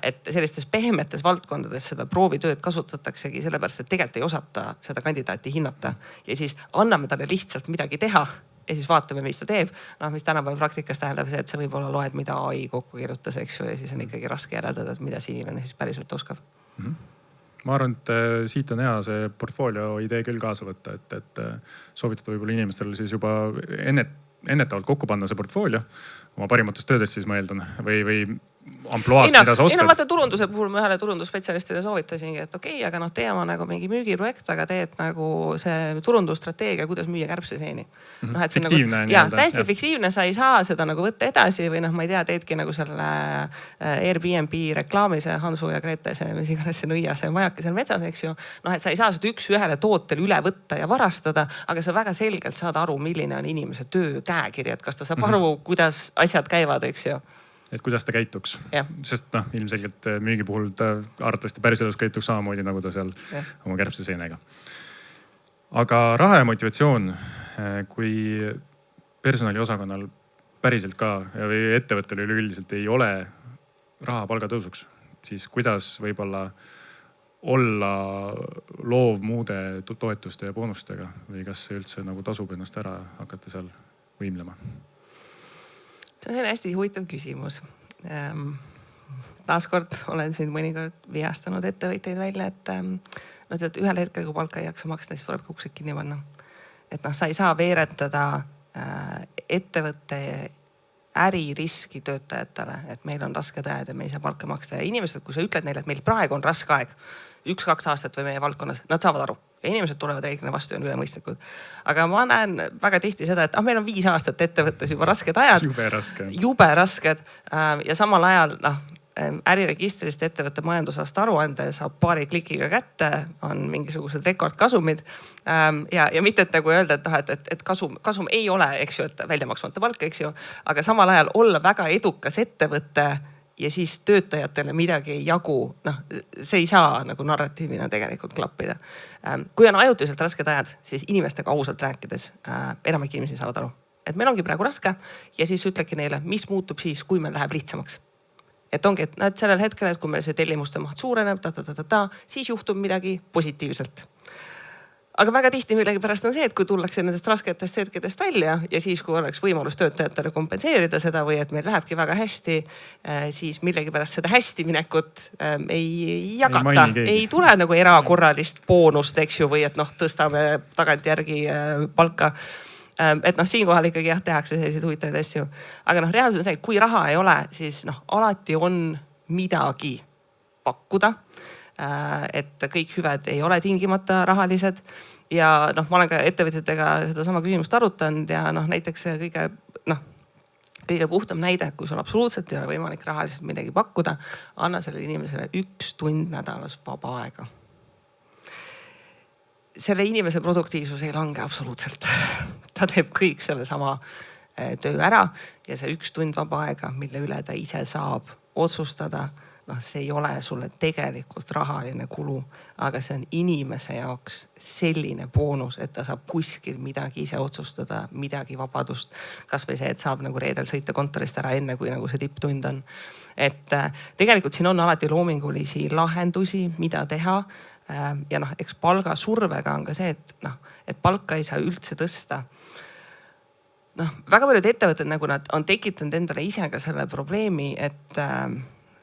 Et sellistes pehmetes valdkondades seda proovitööd kasutataksegi sellepärast, et tegelikult ei osata seda kandidaati hinnata. Ja siis anname talle lihtsalt midagi teha ja siis vaatame, mis ta teeb. Mis tänapäeval praktikas tähendab see, et sa võib-olla loed, mida AI kokku kirjutas, eks ju. Ja siis on ikkagi raske järeldada, mida see inimene siis päriselt oskab. Ma arvan, et siit on hea see portfoolio idee küll kaasa võtta, et soovitada võib-olla inimestel siis juba ennetavalt kokku panna see portfoolio oma parimatest töödest siis ma eeldan või ampluaast, mida sa oskad. Vaata turunduse puhul ma ühele turundusspetsialistile soovitasingi, et okei, aga tee oma nagu mingi müügiprojekt, aga teed nagu see turundusstrateegia, kuidas müüa kärbseseeni. Fiktiivne. Nagu, täiesti fiktiivne, sa ei saa seda nagu võtta edasi või ma ei tea, teedki nagu selle Airbnb reklaami, see Hansu ja Grete, see mis iganes see nõia, see majake seal metsas, eks ju. Et sa ei saa seda üks-ühele tootel üle võtta ja varastada, aga sa väga selgelt saad aru, milline on inimese töö käekiri, et kas ta saab aru, kuidas asjad käivad, eks ju. Et kuidas ta käituks. Sest ilmselgelt müügi puhul ta arvatavasti päriselus käituks samamoodi nagu ta seal oma kärbseseenega. Aga raha ja motivatsioon, kui personaliosakonnal päriselt ka või ettevõttel üleüldiselt ei ole raha palgatõusuks, siis kuidas võib-olla olla loov muude toetuste ja boonustega või kas see üldse nagu tasub ennast ära hakata seal võimlema? See on hästi huvitav küsimus. Taaskord olen siin mõnikord vihastanud ettevõtteid välja, et ühel hetkel, kui palka ei jaksa maksta, siis tuleb uksed kinni panna. Et sa ei saa veeretada ettevõtte äririski töötajatele, et meil on rasked ajad ja me ei saa palka maksta. Ja inimesed, kui sa ütled neile, et meil praegu on raske aeg, 1-2 aastat või meie valdkonnas, nad saavad aru. Ja inimesed tulevad reeglina vastu ja on ülemõistlikud. Aga ma näen väga tihti seda, et meil on 5 aastat ettevõttes juba rasked ajad. Jube rasked. Ja samal ajal äriregistrist ettevõtte majandusaasta aruande saab paari klikiga kätte, on mingisugused rekordkasumid. Ja mitte et nagu öelda, et kasum ei ole, eks ju, et välja maksmata palka, eks ju. Aga samal ajal olla väga edukas ettevõtte ja siis töötajatele midagi ei jagu. See ei saa nagu narratiivina tegelikult klappida. Kui on ajutiselt rasked ajad, siis inimestega ausalt rääkides enamik inimesi saavad aru. Et meil ongi praegu raske ja siis ütlegi neile, mis muutub siis, kui meil läheb lihtsamaks. Et ongi, et sellel hetkel, et kui meil see tellimuste maht suureneb, siis juhtub midagi positiivselt. Aga väga tihti millegipärast on see, et kui tullakse nendest rasketest hetkedest välja ja siis, kui oleks võimalus töötajatele kompenseerida seda või et meil lähebki väga hästi, siis millegipärast seda hästi minekut ei jagata. Ei tule nagu erakorralist boonust, eks ju, või et tõstame tagantjärgi palka. Et siinkohal ikkagi tehakse selliseid huvitavaid asju. Aga reaalsus on see, kui raha ei ole, siis alati on midagi pakkuda. Et kõik hüved ei ole tingimata rahalised ja ma olen ka ettevõtjatega seda sama küsimust arutanud ja näiteks kõige puhtam näide, kui sul absoluutselt ei ole võimalik rahaliselt midagi pakkuda, anna sellele inimesele 1 tund nädalas vaba aega. Selle inimese produktiivsus ei lange absoluutselt. Ta teeb kõik selle sama töö ära ja see 1 tund vaba aega, mille üle ta ise saab otsustada, see ei ole sulle tegelikult rahaline kulu, aga see on inimese jaoks selline boonus, et ta saab kuskil midagi ise otsustada, midagi vabadust. Kas või see, et saab nagu reedel sõita kontorist ära enne, kui nagu see tipptund on. Et tegelikult siin on alati loomingulisi lahendusi, mida teha. Ja eks palga survega on ka see, et palka ei saa üldse tõsta. Väga paljud ettevõtted nagu nad on tekitanud endale ise ka selle probleemi, et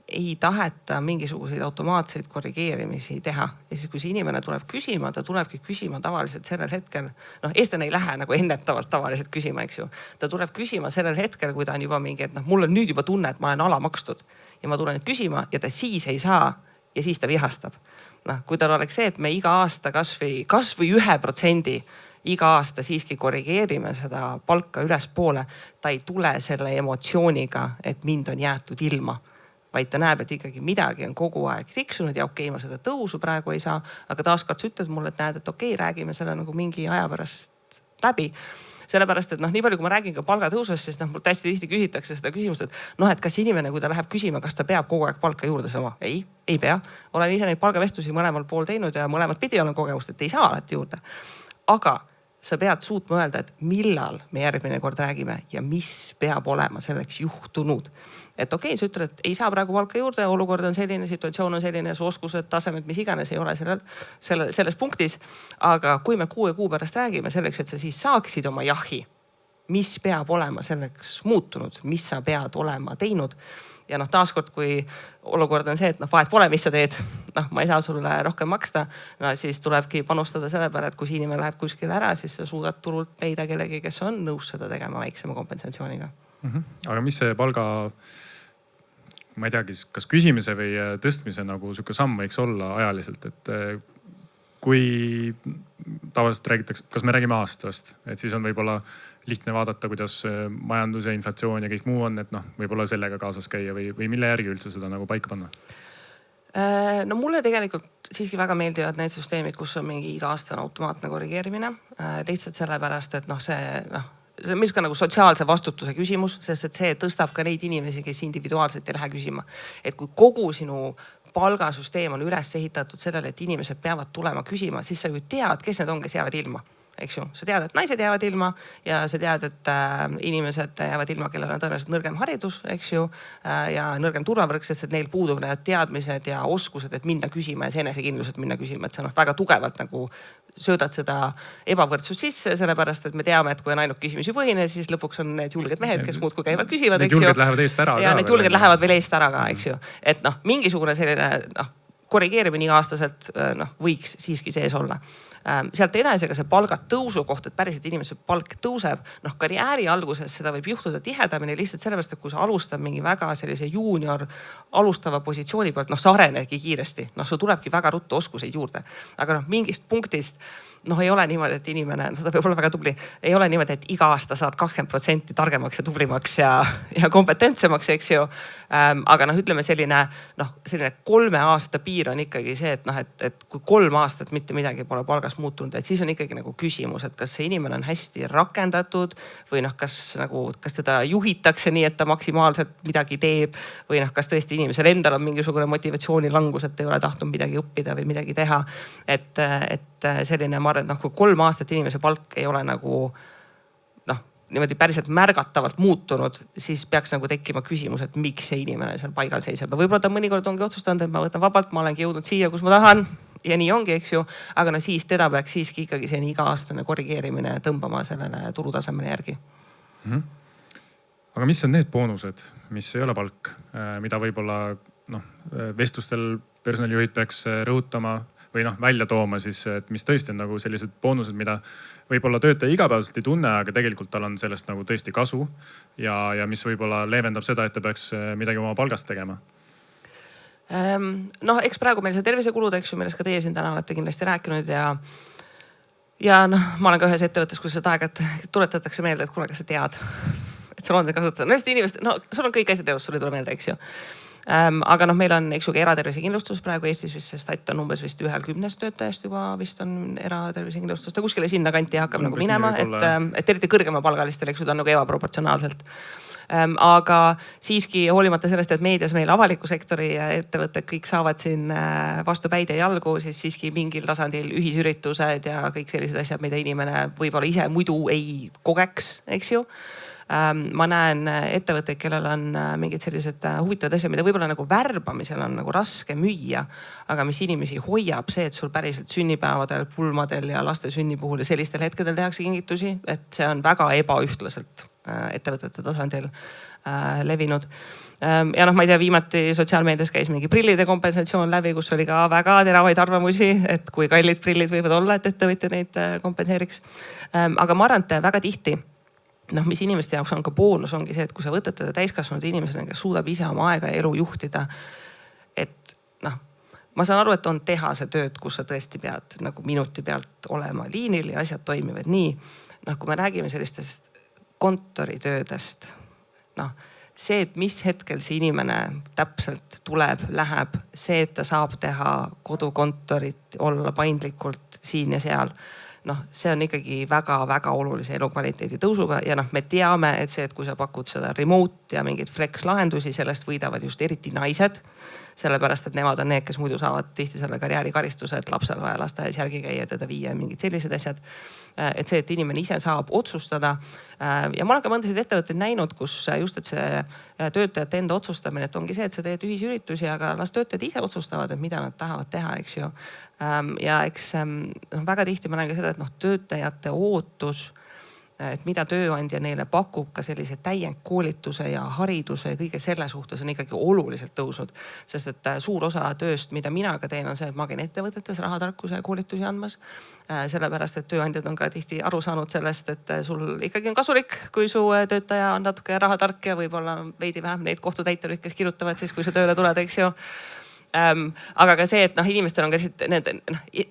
ei taheta mingisuguseid automaatseid korrigeerimisi teha. Ja siis kui see inimene tuleb küsima, ta tulebki küsima tavaliselt sellel hetkel. Eestlane ei lähe nagu ennetavalt tavaliselt küsima, eks ju. Ta tuleb küsima sellel hetkel, kui ta on juba mingi, et mul on nüüd juba tunne, et ma olen alamakstud. Ja ma tulen küsima ja ta siis ei saa ja siis ta vihastab. Kui tal oleks see, et me iga aasta kasvõi 1% iga aasta siiski korrigeerime seda palka ülespoole, ta ei tule selle emotsiooniga, et mind on jäetud ilma. Vaid ta näeb, et ikkagi midagi on kogu aeg tiksunud ja okei, ma seda tõusu praegu ei saa. Aga taaskord sa ütled mulle, et näed, et okei, räägime selle nagu mingi aja pärast läbi. Sellepärast, et nii palju, kui ma räägin ka palgatõusust, siis mul hästi tihti küsitakse seda küsimust, et kas inimene, kui ta läheb küsima, kas ta peab kogu aeg palka juurde sama? Ei pea. Olen ise neid palgavestlusi mõlemal pool teinud ja mõlemat pidi olen kogemust, et ei saa alati juurde. Aga sa pead suutma öelda, et millal me järgmine kord räägime ja mis peab olema selleks juhtunud. Et okei, sa ütled, et ei saa praegu palka juurde, olukord on selline, situatsioon on selline, su oskused, tasemed, mis iganes ei ole selles punktis. Aga kui me 6 kuu pärast räägime selleks, et sa siis saaksid oma jahi, mis peab olema selleks muutunud, mis sa pead olema teinud. Ja taaskord, kui olukord on see, et vahet pole, mis sa teed, ma ei saa sulle rohkem maksta, siis tulebki panustada selle peale, et kui see inimene läheb kuskile ära, siis sa suudad turult leida kellegi, kes on nõus seda tegema väiksema kompensatsiooniga. Aga mis see palga ma ei teagi, kas küsimise või tõstmise nagu sihuke samm võiks olla ajaliselt, et kui tavaliselt räägitakse, kas me räägime aastast, et siis on võib-olla lihtne vaadata, kuidas majandus ja inflatsioon ja kõik muu on, et noh, võib-olla sellega kaasas käia või mille järgi üldse seda nagu paika panna? No mulle tegelikult siiski väga meeldivad need süsteemid, kus on mingi iga-aastane automaatne korrigeerimine. Lihtsalt sellepärast, et see on ka nagu sotsiaalse vastutuse küsimus, sest et see tõstab ka neid inimesi, kes individuaalselt ei lähe küsima. Et kui kogu sinu palgasüsteem on üles ehitatud sellele, et inimesed peavad tulema küsima, siis sa ju tead, kes need on, kes jäävad ilma. Eks ju, sa tead, et naised jäävad ilma ja sa tead, et inimesed jäävad ilma, kellel on tõenäoliselt nõrgem haridus, eks ju, ja nõrgem turvavõrk, sest et neil puudub need teadmised ja oskused, et minna küsima ja see enesekindlus, et minna küsima, et sa väga tugevalt nagu söödad seda ebavõrdsust sisse, sellepärast et me teame, et kui on ainult küsimusi põhine, siis lõpuks on need julged mehed, kes muudkui käivad küsivad, eks ju. Need julged lähevad eest ära. Ja need julged lähevad veel eest ära ka, eks ju. Et mingisugune selline korrigeerimine iga-aastaselt võiks siiski sees olla. Sealt edasi ka see palgad tõusu koht, et päriselt inimese palk tõuseb. Karjääri alguses seda võib juhtuda tihedamini lihtsalt sellepärast, et kui sa alustad mingi väga sellise juunior alustava positsiooni pealt, sa arenedki kiiresti. Sul tulebki väga ruttu oskuseid juurde. Aga mingist punktist ei ole niimoodi, et inimene, ta võib olla väga tubli, ei ole niimoodi, et iga aasta saad 20% targemaks ja tublimaks ja kompetentsemaks, eks ju. Aga ütleme selline 3 aasta piir on ikkagi see, et kui 3 aastat mitte midagi pole palgas muutunud, et siis on ikkagi nagu küsimus, et kas see inimene on hästi rakendatud või kas teda juhitakse nii, et ta maksimaalselt midagi teeb või kas tõesti inimesel endal on mingisugune motivatsioonilangus, et ei ole tahtnud midagi õppida või midagi teha. Et selline, ma arvan, et kui 3 aastat inimese palk ei ole nagu niimoodi päriselt märgatavalt muutunud, siis peaks nagu tekkima küsimus, et miks see inimene seal paigal seisab. Võib-olla ta mõnikord ongi otsustanud, et ma võtan vabalt, ma olengi jõudnud siia, kus ma tahan ja nii ongi, eks ju. Aga siis teda peaks siiski ikkagi see iga-aastane korrigeerimine tõmbama sellele turutasemele järgi. Aga mis on need boonused, mis ei ole palk, mida võib-olla vestlustel personalijuhid peaks rõhutama või välja tooma siis, et mis tõesti on nagu sellised boonused, mida võib-olla töötaja igapäevaselt ei tunne, aga tegelikult tal on sellest nagu tõesti kasu ja mis võib-olla leevendab seda, et ta peaks midagi oma palgast tegema. Eks praegu meil see tervisekulud, eks ju, millest ka teie siin täna olete kindlasti rääkinud ja ma olen ka ühes ettevõttes, kus seda aega tuletatakse meelde, et kuule, kas sa tead, et sul on kasutada. Sul on kõik asjad teos, sul ei tule meelde, eks ju. Aga meil on eratervisekindlustus praegu Eestis vist, see stat on umbes vist 1/10 töötajast juba vist on eratervisekindlustus. Ta kuskile sinna kanti hakkab nagu minema, et eriti kõrgema palgalistel, eks ju, ta on nagu ebaproportsionaalselt. Aga siiski hoolimata sellest, et meedias meil avaliku sektori ettevõtted kõik saavad siin vastu päid ja jalgu, siis siiski mingil tasandil ühisüritused ja kõik sellised asjad, mida inimene võib-olla ise muidu ei kogeks, eks ju. Ma näen ettevõtteid, kellel on mingid sellised huvitavad asjad, mida võib-olla nagu värbamisel on nagu raske müüa, aga mis inimesi hoiab see, et sul päriselt sünnipäevadel, pulmadel ja laste sünni puhul ja sellistel hetkedel tehakse kingitusi, et see on väga ebaühtlaselt ettevõtete tasandil levinud. Ja ma ei tea, viimati sotsiaalmeedias käis mingi prillide kompensatsioon läbi, kus oli ka väga teravaid arvamusi, et kui kallid prillid võivad olla, et ettevõtja neid kompenseeriks. Aga ma arvan, et väga tihti mis inimeste jaoks on ka boonus, ongi see, et kui sa võtad teda täiskasvanud inimesena, kes suudab ise oma aega ja elu juhtida, et ma saan aru, et on teha see tööd, kus sa tõesti pead nagu minuti pealt olema liinil ja asjad toimivad nii. Kui me räägime sellistest kontoritöödest, see, et mis hetkel see inimene täpselt tuleb, läheb, see, et ta saab teha kodukontorit, olla paindlikult siin ja seal, see on ikkagi väga-väga olulise elukvaliteedi tõusuga ja me teame, et see, et kui sa pakud seda remote ja mingeid flex lahendusi, sellest võidavad just eriti naised. Sellepärast, et nemad on need, kes muidu saavad tihti selle karjäärikaristuse, et lapsel vaja lasteaias järgi käia, teda viia ja mingid sellised asjad. Et see, et inimene ise saab otsustada. Ja ma olen ka mõndasid ettevõtteid näinud, kus just, et see töötajate enda otsustamine, et ongi see, et sa teed ühisüritusi, aga las töötajad ise otsustavad, et mida nad tahavad teha, eks ju. Ja eks väga tihti ma näen ka seda, et töötajate ootus et mida tööandja neile pakub ka sellise täiendkoolituse ja hariduse ja kõige selle suhtes on ikkagi oluliselt tõusnud. Sest et suur osa tööst, mida mina ka teen, on see, et ma käin ettevõtetes rahatarkuse koolitusi andmas. Sellepärast, et tööandjad on ka tihti aru saanud sellest, et sul ikkagi on kasulik, kui su töötaja on natuke rahatark ja võib-olla veidi vähem neid kohtutäiturid, kes kirjutavad siis, kui sa tööle tuled, eks ju. Aga ka see, et inimestel on ka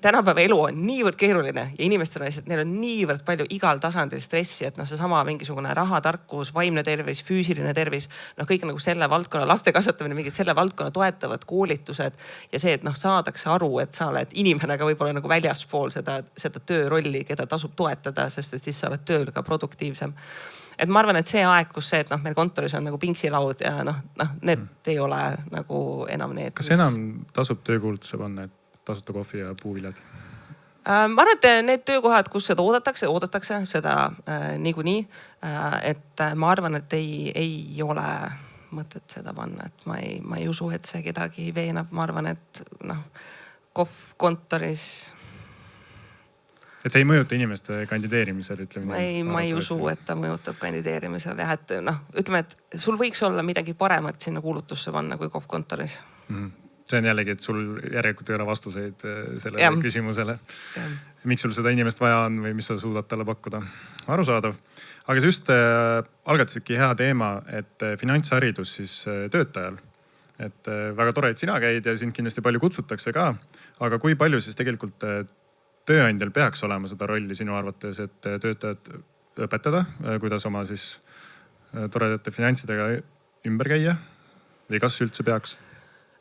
tänapäeva elu on niivõrd keeruline ja inimestel on lihtsalt, neil on niivõrd palju igal tasandil stressi, et seesama mingisugune rahatarkus, vaimne tervis, füüsiline tervis, kõik nagu selle valdkonna, laste kasvatamine, mingid selle valdkonna toetavad koolitused ja see, et saadakse aru, et sa oled inimene, aga võib-olla nagu väljaspool seda töörolli, keda tasub toetada, sest et siis sa oled tööl ka produktiivsem. Et ma arvan, et see aeg, kus see, et meil kontoris on nagu pingsilaud ja need ei ole nagu enam need. Kas enam tasub töökuulutuse panna, et tasuta kohvi ja puuviljad? Ma arvan, et need töökohad, kus seda oodatakse seda niikuinii. Et ma arvan, et ei ole mõtet seda panna, et ma ei usu, et see kedagi veenab. Ma arvan, et kohv kontoris... Et see ei mõjuta inimeste kandideerimisel, ütleme. Ma ei usu, et ta mõjutab kandideerimisel. Ja, et ütleme, et sul võiks olla midagi paremat sinna kuulutusse panna kui kohv kontoris. See on jällegi, et sul järelikult ei ole vastuseid sellele küsimusele. Miks sul seda inimest vaja on või mis sa suudad talle pakkuda. Arusaadav. Aga sa just algatasidki hea teema, et finantsharidus siis töötajal. Et väga tore, et sina käid ja sind kindlasti palju kutsutakse ka. Aga kui palju siis tegelikult tööandjal peaks olema seda rolli sinu arvates, et töötajad õpetada, kuidas oma siis toredate finantsidega ümber käia või kas üldse peaks?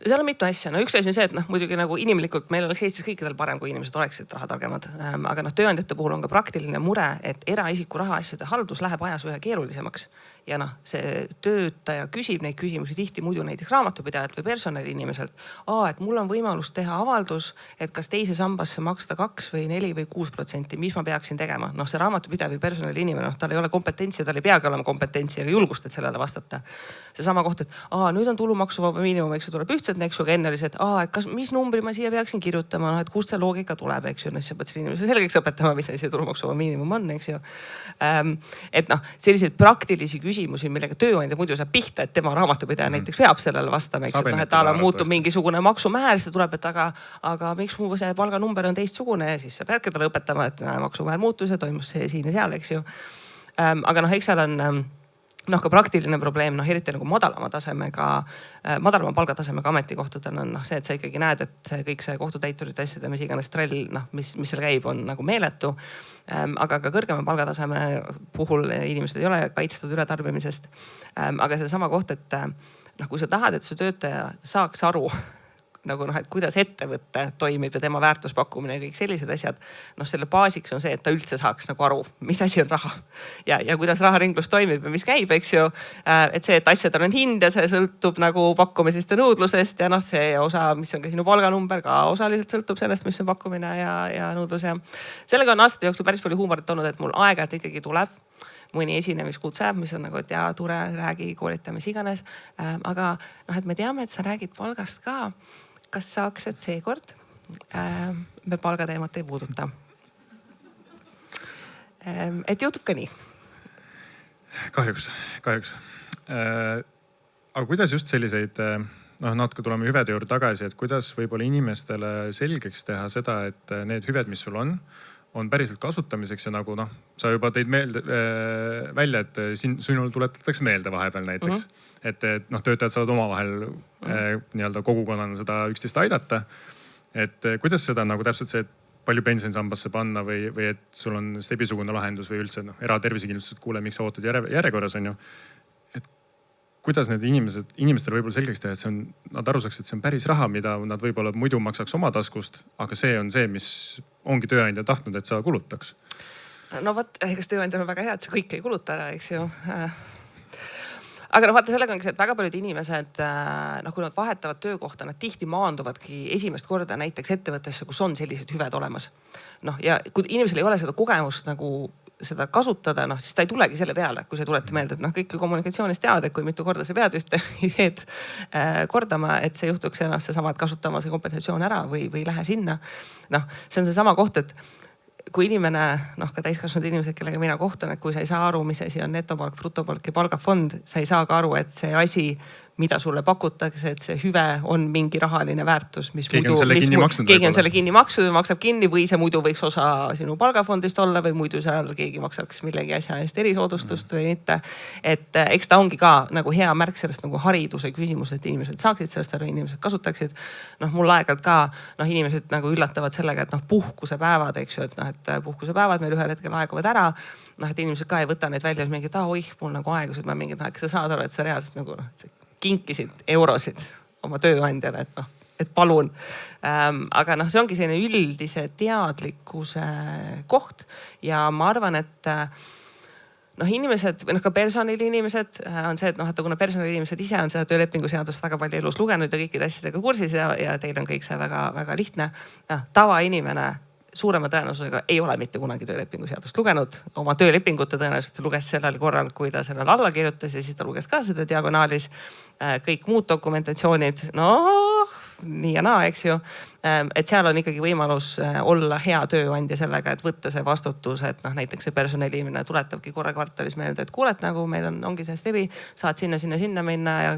Seal on mitu asja. Üks asi on see, et muidugi nagu inimlikult meil oleks Eestis kõikidel parem, kui inimesed oleksid rahatargemad. Aga tööandjate puhul on ka praktiline mure, et eraisiku rahaasjade haldus läheb ajas ühe keerulisemaks. Ja see töötaja küsib neid küsimusi tihti muidu näiteks raamatupidajalt või personali inimeselt. Et mul on võimalus teha avaldus, et kas teise sambasse maksta 2 või 4 või 6%, mis ma peaksin tegema. See raamatupidaja või personali inimene, tal ei ole kompetentsi ja tal ei peagi olema kompetentsi ega julgust, et sellele vastata. See sama koht, et nüüd on tulumaksuvaba miinimum, eks ju, tuleb ühtselt, eks ju, aga enne oli see, et mis numbri ma siia peaksin kirjutama, et kust see loogika tuleb, eks ju, sa pead selle inimese selgeks õpetama, mis see tulumaksuvaba miinimum on, eks ju. Et selliseid praktilisi küsimusi, millega tööandja muidu saab pihta, et tema raamatupidaja näiteks peab sellele vastama, eks ju, et talle muutub mingisugune maksumäär, siis ta tuleb, et aga miks mu see palganumber on teistsugune ja siis sa peadki talle õpetama, et maksumäär muutus ja toimus see siin ja seal, eks ju. Aga eks seal on ka praktiline probleem, eriti nagu madalama palgatasemega ametikohtadel on see, et sa ikkagi näed, et kõik see kohtutäiturite asjade, mis iganes trell, mis seal käib, on nagu meeletu. Aga ka kõrgema palgataseme puhul inimesed ei ole kaitstud ületarbimisest. Aga see sama koht, et kui sa tahad, et su töötaja saaks aru, et kuidas ettevõte toimib ja tema väärtuspakkumine ja kõik sellised asjad. Selle baasiks on see, et ta üldse saaks aru, mis asi on raha ja kuidas raharinglus toimib ja mis käib, eks ju. Et see, et asjadel on hind ja see sõltub pakkumisest ja nõudlusest ja see osa, mis on ka sinu palganumber, ka osaliselt sõltub sellest, mis on pakkumine ja nõudlus. Ja sellega on aastate jooksul päris palju huumorit olnud, et mul aeg-ajalt ikkagi tuleb mõni esinemiskutse, mis on nagu, et Ture, räägi, koolita, mis iganes. Aga et me teame, et sa räägid palgast ka. Kas saaks, et seekord me palgateemat ei puuduta? Et juhtub ka nii? Kahjuks. Aga kuidas just selliseid, natuke tuleme hüvede juurde tagasi, et kuidas võib-olla inimestele selgeks teha seda, et need hüved, mis sul on päriselt kasutamiseks ja nagu sa juba tõid meelde välja, et sinul tuletatakse meelde vahepeal näiteks. Et töötajad saavad omavahel nii-öelda kogukonnana seda üksteist aidata. Et kuidas seda täpselt see, et palju pensionisambasse panna või et sul on stebisugune lahendus või üldse eratervisekindlustused, kuule, miks sa ootad järjekorras on ju. Et kuidas need inimestele võib-olla selgeks teha, et nad aru saaks, et see on päris raha, mida nad võib-olla muidu maksaks oma taskust, aga see on see, mis ongi tööandja tahtnud, et sa kulutaks. Eks tööandja on väga hea, et sa kõik ei kuluta ära, eks ju. Aga vaata, sellega ongi see, et väga paljud inimesed, kui nad vahetavad töökohta, nad tihti maanduvadki esimest korda näiteks ettevõttesse, kus on sellised hüved olemas. Ja kui inimesel ei ole seda kogemust seda kasutada, siis ta ei tulegi selle peale, kui see tulete meelde, et kõik kommunikatsioonis teavad, et kui mitu korda sa pead ühte ideed kordama, et see juhtuks ennast seesama, et kasutama see kompensatsioon ära või lähe sinna. See on seesama koht, et kui inimene, ka täiskasvanud inimesed, kellega mina kohtun, et kui sa ei saa aru, mis asi on netopalk, brutopalk ja palgafond, sa ei saa ka aru, et see asi, mida sulle pakutakse, et see hüve on mingi rahaline väärtus, mis keegi on selle kinni maksnud, maksab kinni või see muidu võiks osa sinu palgafondist olla või muidu seal keegi maksaks millegi asja eest erisoodustust või mitte. Et eks ta ongi ka nagu hea märk sellest nagu hariduse küsimus, et inimesed saaksid sellest aru, inimesed kasutaksid. Mul aeg-ajalt ka inimesed nagu üllatavad sellega, et puhkusepäevad, eks ju, et puhkusepäevad meil ühel hetkel aeguvad ära. Et inimesed ka ei võta neid välja, mingi, et oih, mul nagu aegusid, ma mingi, sa saad aru, et sa reaalselt nagu kinkisid eurosid oma tööandjale, et palun. Aga see ongi selline üldise teadlikkuse koht ja ma arvan, et inimesed või ka personaliinimesed on see, et kuna personaliinimesed ise on seda töölepingu seadust väga palju elus lugenud ja kõikide asjadega kursis ja teil on kõik see väga lihtne. Tavainimene suurema tõenäosusega ei ole mitte kunagi töölepingu seadust lugenud. Oma töölepingute tõenäoliselt luges sellel korral, kui ta sellele alla kirjutas ja siis ta luges ka seda diagonaalis. Kõik muud dokumentatsioonid, nii ja naa, eks ju. Et seal on ikkagi võimalus olla hea tööandja sellega, et võtta see vastutus, et näiteks see personaliinimene tuletabki korra kvartalis meelde, et kuulet, nagu meil ongi see stebi, saad sinna minna ja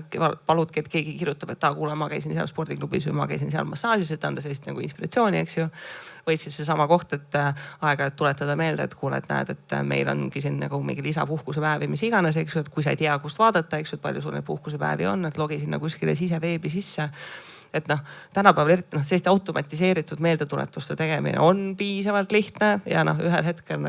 paludki, et keegi kirjutab, et kuule, ma käisin seal spordiklubis või ma käisin seal massaažis, et anda sellist nagu inspiratsiooni, eks ju. Või siis seesama koht, et aeg-ajalt tuletada meelde, et kuule, et näed, et meil ongi siin nagu mingi lisapuhkusepäevi, mis iganes, eks ju, et kui sa ei tea, kust vaadata, eks ju, et palju sul neid puhkusepäevi on, et logi sinna kuskile siseveebi sisse. Et tänapäeval eriti selliste automatiseeritud meeldetuletuste tegemine on piisavalt lihtne ja ühel hetkel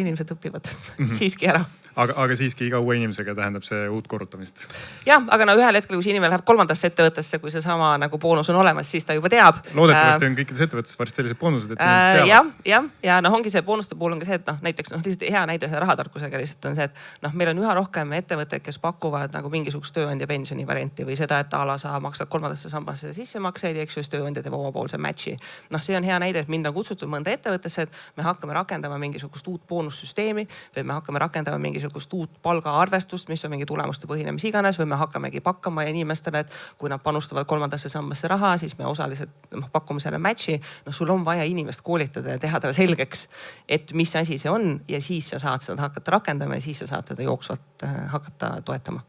inimesed õpivad siiski ära. Aga siiski iga uue inimesega tähendab see uut korrutamist. Jah, aga ühel hetkel, kui see inimene läheb kolmandasse ettevõttesse, kui see sama nagu boonus on olemas, siis ta juba teab. Loodetavasti on kõikides ettevõttes varsti sellised boonused, et inimesed teavad. Ja ongi see boonuste puhul on ka see, et näiteks lihtsalt hea näide selle rahatarkusega lihtsalt on see, et meil on üha rohkem ettevõtteid, kes pakuvad nagu mingisugust tööandja pensioni varianti või seda, et ala sa maksad kolmandasse sambasse sissemakseid ja eks ju tööandja teeb omapoolse matchi. See on hea näide, et mind on kutsutud mõnda ettevõttesse, et me hakkame rakendama mingisugust uut boonussüsteemi või me hakkame rakendama mingisugust uut palgaarvestust, mis on mingi tulemuste põhine, mis iganes, või me hakkamegi pakkama inimestele, et kui nad panustavad kolmandasse sambasse raha, siis me osaliselt pakume selle matchi. Sul on vaja inimest koolitada ja teha talle selgeks, et mis asi see on ja siis sa saad seda hakata rakendama ja siis sa saad teda jooksvalt hakata toetama.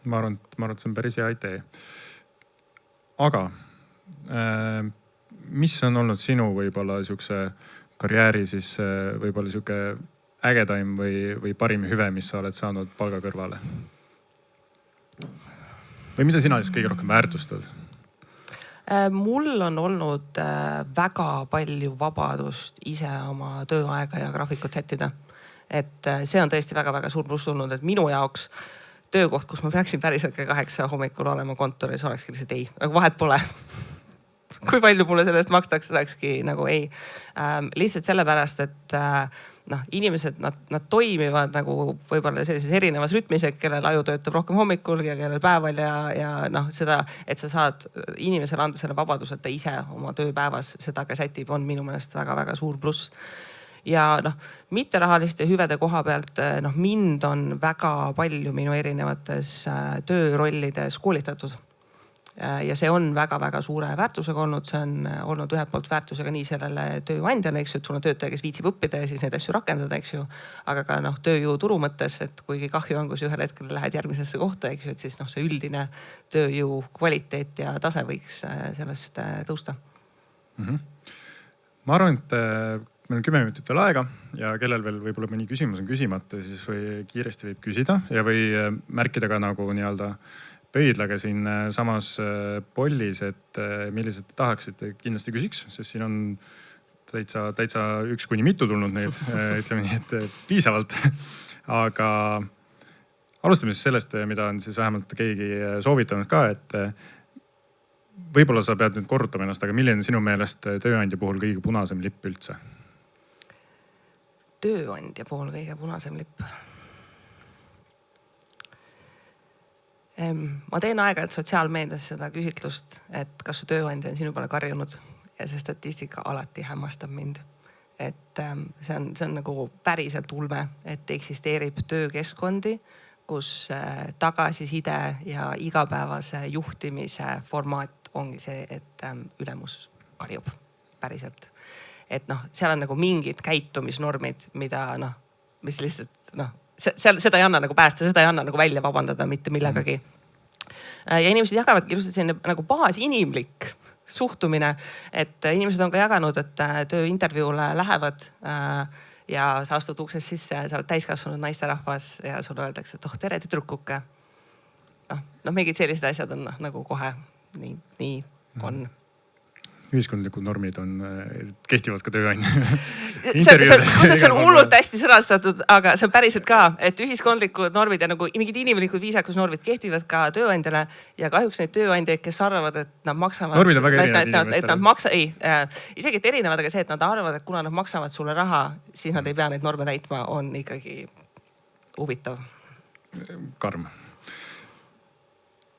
Ma arvan, et see on päris hea idee. Aga mis on olnud sinu võib-olla siukse karjääri siis võib-olla siuke ägedaim või parim hüve, mis sa oled saanud palga kõrvale? Või mida sina siis kõige rohkem väärtustad? Mul on olnud väga palju vabadust ise oma tööaega ja graafikut sättida. Et see on tõesti väga-väga suur pluss olnud, et minu jaoks töökoht, kus ma peaksin päriselt 8 hommikul olema kontoris, olekski lihtsalt ei, vahet pole. Kui palju mulle sellest makstakse, olekski nagu ei. Lihtsalt sellepärast, et inimesed, nad toimivad nagu võib-olla sellises erinevas rütmis, kellel aju töötab rohkem hommikul ja kellel päeval ja seda, et sa saad inimesele anda selle vabaduse, et ta ise oma tööpäevas seda ka sätib, on minu meelest väga-väga suur pluss. Ja mitterahaliste hüvede koha pealt mind on väga palju minu erinevates töörollides koolitatud. Ja see on väga-väga suure väärtusega olnud, see on olnud ühelt poolt väärtusega nii sellele tööandjale, eks ju, et sul on töötaja, kes viitsib õppida ja siis neid asju rakendada, eks ju. Aga ka tööjõuturu mõttes, et kuigi kahju on, kui sa ühel hetkel lähed järgmisesse kohta, eks ju, et siis see üldine tööjõu kvaliteet ja tase võiks sellest tõusta. Ma arvan, et meil on 10 minutit veel aega ja kellel veel võib-olla mõni küsimus on küsimata, siis kiiresti võib küsida ja või märkida ka nagu nii-öelda pöidlaga siin samas pollis, et millised tahaksite kindlasti küsiks, sest siin on täitsa 1 kuni mitu tulnud neid, ütleme nii, et piisavalt. Aga alustame siis sellest, mida on siis vähemalt keegi soovitanud ka, et võib-olla sa pead nüüd korrutama ennast, aga milline on sinu meelest tööandja puhul kõige punasem lipp üldse? Tööandja puhul kõige punasem lipp? Ma teen aeg-ajalt sotsiaalmeedias seda küsitlust, et kas su tööandja on sinu peale karjunud ja see statistika alati hämmastab mind. Et see on nagu päriselt ulme, et eksisteerib töökeskkondi, kus tagasiside ja igapäevase juhtimise formaat ongi see, et ülemus karjub. päriselt. Et noh, seal on nagu mingid käitumisnormid, mida noh, mis lihtsalt noh, seda ei anna nagu päästa, seda ei anna nagu välja vabandada mitte millegagi. Ja inimesed jagavadki ilusasti selline nagu baasinimlik suhtumine, et inimesed on ka jaganud, et tööintervjuule lähevad ja sa astud uksest sisse, sa oled täiskasvanud naisterahvas ja sulle öeldakse, et tere tüdrukuke. Noh, mingid sellised asjad on nagu kohe nii on. Ühiskondlikud normid kehtivad ka tööandja. Kusjuures see on hullult hästi sõnastatud, aga see on päriselt ka, et ühiskondlikud normid ja nagu mingid inimlikud viisakusnormid kehtivad ka tööandjale ja kahjuks neid tööandjaid, kes arvavad, et nad maksavad. Normid on väga erinevad inimestele. Isegi et erinevad, aga see, et nad arvavad, et kuna nad maksavad sulle raha, siis nad ei pea neid norme täitma, on ikkagi huvitav. Karm.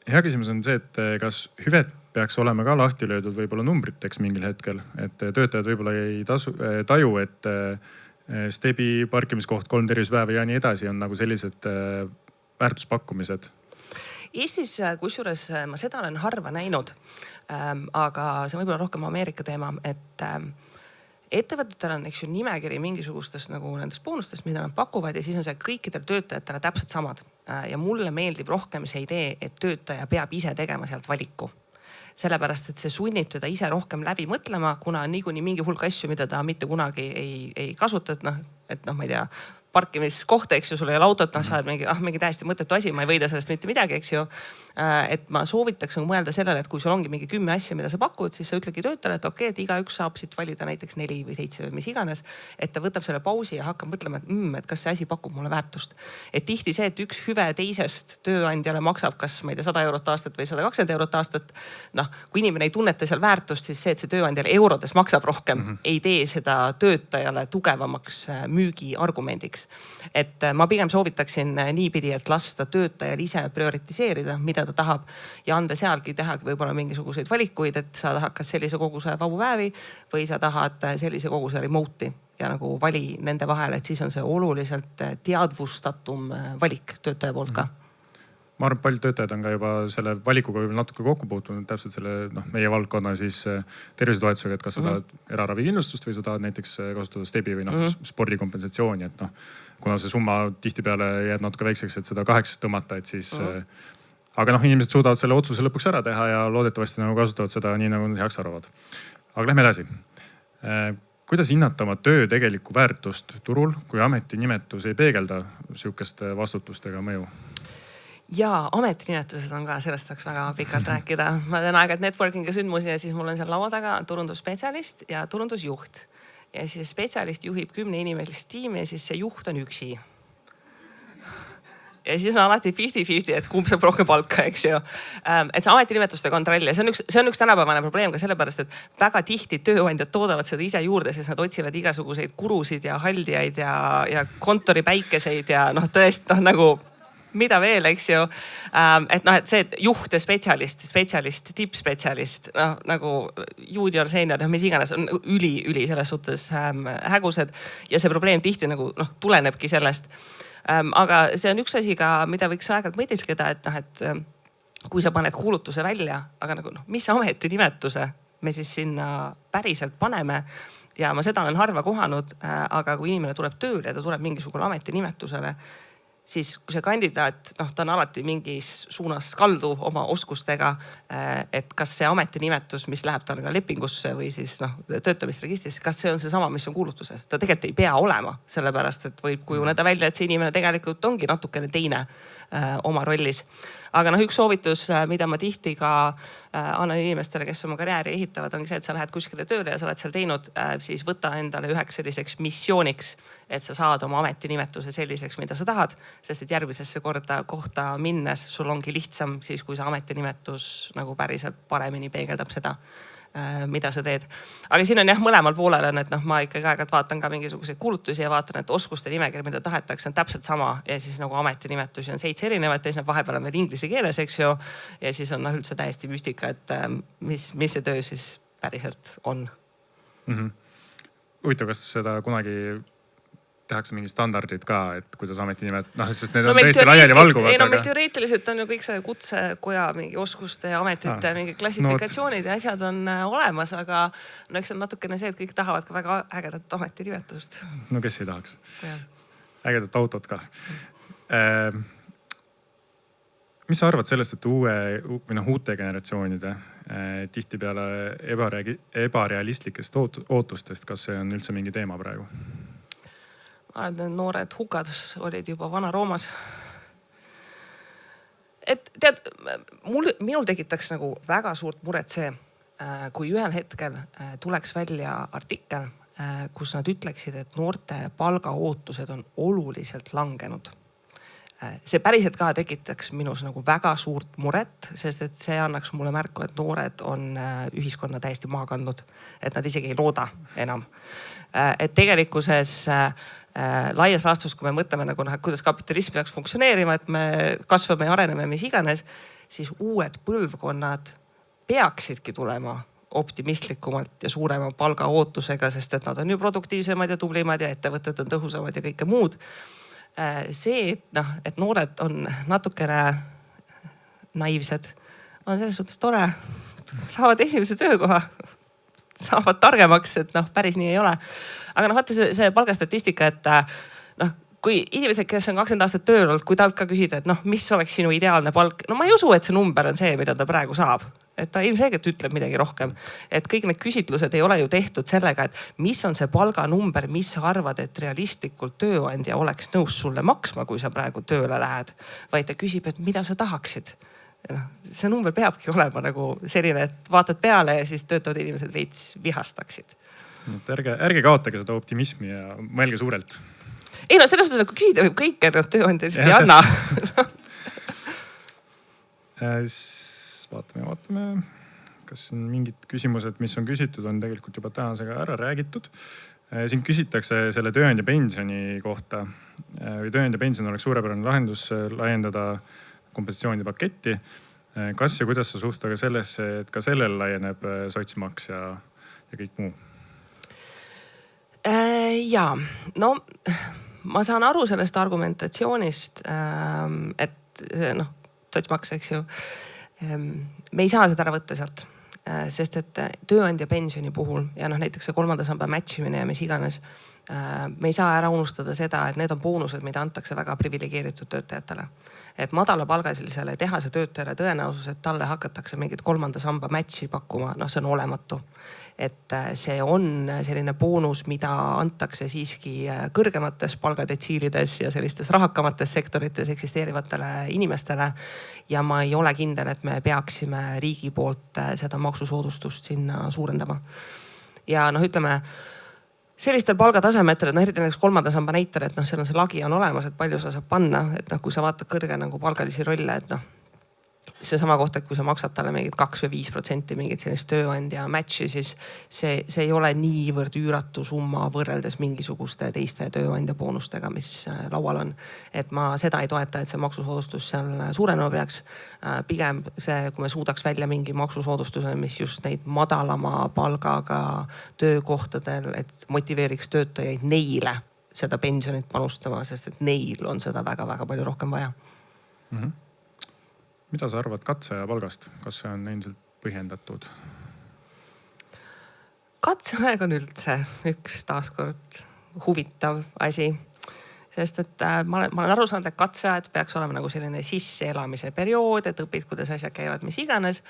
Hea küsimus on see, et kas hüved peaks olema ka lahti löödud võib-olla numbriteks mingil hetkel, et töötajad võib-olla ei taju, et stebi, parkimiskoht, 3 tervispäeva ja nii edasi on nagu sellised väärtuspakkumised. Eestis kusjuures ma seda olen harva näinud, aga see on võib-olla rohkem Ameerika teema, et ettevõtetel on nimekiri mingisugustest nagu nendest boonustest, mida nad pakuvad ja siis on see kõikidel töötajatele täpselt samad. Ja mulle meeldib rohkem see idee, et töötaja peab ise tegema sealt valiku. Sellepärast, et see sunnib teda ise rohkem läbi mõtlema, kuna niikuinii mingi hulk asju, mida ta mitte kunagi ei kasuta, et ma ei tea, parkimiskohta, eks ju, sul ei ole autot, sa oled mingi täiesti mõttetu asi, ma ei võida sellest mitte midagi, eks ju. Et ma soovitaks mõelda sellele, et kui sul ongi mingi 10 asja, mida sa pakud, siis sa ütledki töötajale, et okei, et igaüks saab siit valida näiteks 4 või 7 või mis iganes. Et ta võtab selle pausi ja hakkab mõtlema, et kas see asi pakub mulle väärtust. Et tihti see, et üks hüve teisest tööandjale maksab kas ma ei tea 100 eurot aastat või 120 eurot aastat. Noh, kui inimene ei tunneta seal väärtust, siis see, et see tööandjale eurodes maksab rohkem, ei tee seda töötajale tugevamaks müügi argumendiks. Et ma pigem soovitaksin niipidi, et lasta töötajal ise prioritiseerida, mida ta tahab ja anda sealgi teha võib-olla mingisuguseid valikuid, et sa tahad kas sellise koguse vabu päevi või sa tahad sellise koguse remote'i ja nagu vali nende vahel, et siis on see oluliselt teadvustatum valik töötaja poolt ka. Ma arvan, et paljud töötajad on ka juba selle valikuga natuke kokku puutunud, täpselt selle meie valdkonna siis tervisetoetusega, et kas sa tahad eraravikindlustust või sa tahad näiteks kasutada stebi või spordikompensatsiooni, et kuna see summa tihtipeale jääb natuke väikseks, et seda 8 tõmmata, et siis aga inimesed suudavad selle otsuse lõpuks ära teha ja loodetavasti nagu kasutavad seda nii, nagu nad heaks arvavad. Aga lähme edasi. Kuidas hinnata oma töö tegelikku väärtust turul, kui ametinimetus ei peegelda sihukest vastutust ega mõju? Ja ametinimetused on ka, sellest saaks väga pikalt rääkida. Ma teen aeg-ajalt networking'i sündmusi ja siis mul on seal laua taga turundusspetsialist ja turundusjuht. Ja siis spetsialist juhib 10 inimelist tiimi ja siis see juht on üksi. Ja siis on alati 50-50, et kumb saab rohkem palka, eks ju. Et see ametinimetuste kontroll ja see on üks tänapäevane probleem ka sellepärast, et väga tihti tööandjad toodavad seda ise juurde, sest nad otsivad igasuguseid kurusid ja haldijaid ja kontoripäikeseid ja tõest nagu mida veel, eks ju. Et see juht ja spetsialist, tippspetsialist, nagu junior, senior, mis iganes on üli selles suhtes hägused ja see probleem tihti nagu tulenebki sellest. Aga see on üks asi ka, mida võiks aeg-ajalt mõtiskleda, et kui sa paned kuulutuse välja, aga mis ametinimetuse me siis sinna päriselt paneme ja ma seda olen harva kohanud, aga kui inimene tuleb tööle ja ta tuleb mingisugune ametinimetusele, siis kui see kandidaat, ta on alati mingis suunas kaldu oma oskustega, et kas see ametinimetus, mis läheb talle ka lepingusse või siis töötamisregistrisse, kas see on see sama, mis on kuulutuses. Ta tegelikult ei pea olema, sellepärast et võib kujuneda välja, et see inimene tegelikult ongi natukene teine oma rollis. Aga üks soovitus, mida ma tihti ka annan inimestele, kes oma karjääri ehitavad, ongi see, et sa lähed kuskile tööle ja sa oled seal teinud, siis võta endale üheks selliseks missiooniks, et sa saad oma ametinimetuse selliseks, mida sa tahad, sest et järgmisesse kohta minnes sul ongi lihtsam siis, kui see ametinimetus nagu päriselt paremini peegeldab seda, mida sa teed. Aga siin on mõlemal poolel on, et ma ikkagi aeg-ajalt vaatan ka mingisuguseid kuulutusi ja vaatan, et oskuste nimekiri, mida tahetakse, on täpselt sama ja siis nagu ametinimetusi on 7 erinevat ja siis vahepeal on veel inglise keeles, eks ju. Ja siis on üldse täiesti müstika, et mis see töö siis päriselt on. Huvitav, kas seda kunagi tehakse mingi standardid ka, et kuidas ametinimed, sest need on tõesti laiali valguvad. Ei no meil teoreetiliselt on ju kõik see kutsekoja mingi oskuste ja ametite mingi klassifikatsioonid ja asjad on olemas, aga no eks on natukene see, et kõik tahavad ka väga ägedat ametinimetust. No kes ei tahaks? Ägedat autot ka. Mis sa arvad sellest, et uute generatsioonide tihtipeale ebarealistlikest ootustest, kas see on üldse mingi teema praegu? Ma arvan, et need noored hukad olid juba Vana-Roomas. Et tead, minul tekitaks nagu väga suurt muret see, kui ühel hetkel tuleks välja artikkel, kus nad ütleksid, et noorte palgaootused on oluliselt langenud. See päriselt ka tekitaks minus nagu väga suurt muret, sest et see annaks mulle märku, et noored on ühiskonna täiesti maha kandnud. Et nad isegi ei looda enam. Et tegelikkuses laias laastus, kui me mõtleme nagu, kuidas kapitalism peaks funktsioneerima, et me kasvame ja areneme mis iganes, siis uued põlvkonnad peaksidki tulema optimistlikumalt ja suurema palgaootusega, sest et nad on ju produktiivsemad ja tublimad ja ettevõtted on tõhusamad ja kõike muud. See, et noored on natukene naiivsed, on selles suhtes tore. Saavad esimese töökoha, saavad targemaks, et päris nii ei ole. Aga vaata see palgastatistika, et kui inimesed, kes on 20 aastat tööl olnud, kui talt ka küsida, et mis oleks sinu ideaalne palk, ma ei usu, et see number on see, mida ta praegu saab. Et ta ilmselgelt ütleb midagi rohkem. Et kõik need küsitlused ei ole ju tehtud sellega, et mis on see palganumber, mis sa arvad, et realistlikult tööandja oleks nõus sulle maksma, kui sa praegu tööle lähed. Vaid ta küsib, et mida sa tahaksid. See number peabki olema nagu selline, et vaatad peale ja siis töötavad inimesed veits vihastaksid. Ärge kaotage seda optimismi ja mõelge suurelt. Ei selles suhtes, kui küsida võib kõike, tööandja lihtsalt ei anna. Vaatame, kas siin mingid küsimused, mis on küsitud, on tegelikult juba tänasega ära räägitud. Siin küsitakse selle tööandja pensioni kohta. Või tööandja pension oleks suurepärane lahendus laiendada kompensatsioonide paketti. Kas ja kuidas sa suhtud aga sellesse, et ka sellel laieneb sotsmaks ja kõik muu? Jaa, ma saan aru sellest argumentatsioonist, et sotsmaks, eks ju, me ei saa seda ära võtta sealt, sest et tööandja pensioni puhul ja näiteks see 3. samba matchimine ja mis iganes, me ei saa ära unustada seda, et need on boonused, mida antakse väga privilegeeritud töötajatele. Et madalapalgalisele tehase töötajale tõenäosus, et talle hakatakse mingit 3. samba matchi pakkuma, see on olematu. Et see on selline boonus, mida antakse siiski kõrgemates palgadetsiilides ja sellistes rahakamates sektorites eksisteerivatele inimestele. Ja ma ei ole kindel, et me peaksime riigi poolt seda maksusoodustust sinna suurendama. Ja ütleme, sellistel palgatasemetel, et eriti näiteks 3. samba näitel, et seal on see lagi on olemas, et palju sa saab panna. Et kui sa vaatad kõrge palgalisi rolle, et see sama kohta, et kui sa maksad talle mingid 2 või 5% mingit sellist tööandja matchi, siis see ei ole niivõrd üüratu summa võrreldes mingisuguste teiste tööandja boonustega, mis laual on. Et ma seda ei toeta, et see maksusoodustus seal suurenema peaks. Pigem see, kui me suudaks välja mingi maksusoodustuse, mis just neid madalama palgaga töökohtadel, et motiveeriks töötajaid neile seda pensionit panustama, sest et neil on seda väga-väga palju rohkem vaja. Mida sa arvad katseaja palgast? Kas see on endiselt põhjendatud? Katseaeg on üldse üks taaskord huvitav asi. Sest et ma olen aru saanud, et katseajad peaks olema nagu selline sisseelamise periood, et õpid, kuidas asjad käivad, mis iganes.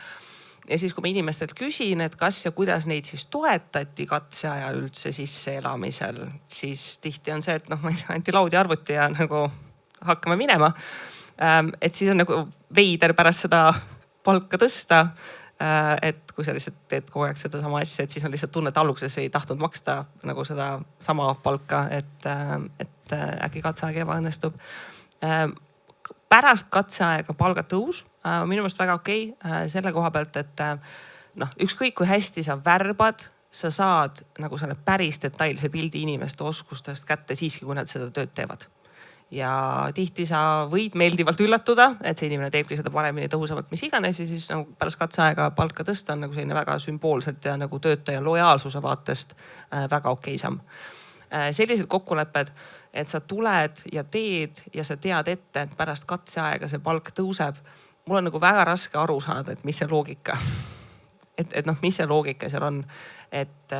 Ja siis, kui ma inimestelt küsin, et kas ja kuidas neid siis toetati katseajal üldse sisseelamisel, siis tihti on see, et ma ei tea, anti laud ja arvuti ja nagu hakkame minema. Et siis on nagu veider pärast seda palka tõsta. Et kui sa lihtsalt teed kogu aeg seda sama asja, et siis on lihtsalt tunne, et alguses ei tahtnud maksta nagu seda sama palka, et äkki katseaeg ebaõnnestub. Pärast katseaega palgatõus minu meelest väga okei. Selle koha pealt, et ükskõik kui hästi sa värbad, sa saad nagu selle päris detailse pildi inimeste oskustest kätte siiski, kui nad seda tööd teevad. Ja tihti sa võid meeldivalt üllatuda, et see inimene teebki seda paremini tõhusamalt, mis iganes. Ja siis nagu pärast katseaega palka tõsta on nagu selline väga sümboolselt ja nagu töötaja lojaalsuse vaatest väga okei samm. sellised kokkulepped, et sa tuled ja teed ja sa tead ette, et pärast katseaega see palk tõuseb. Mul on nagu väga raske aru saada, et mis see loogika, et noh, mis see loogika seal on, et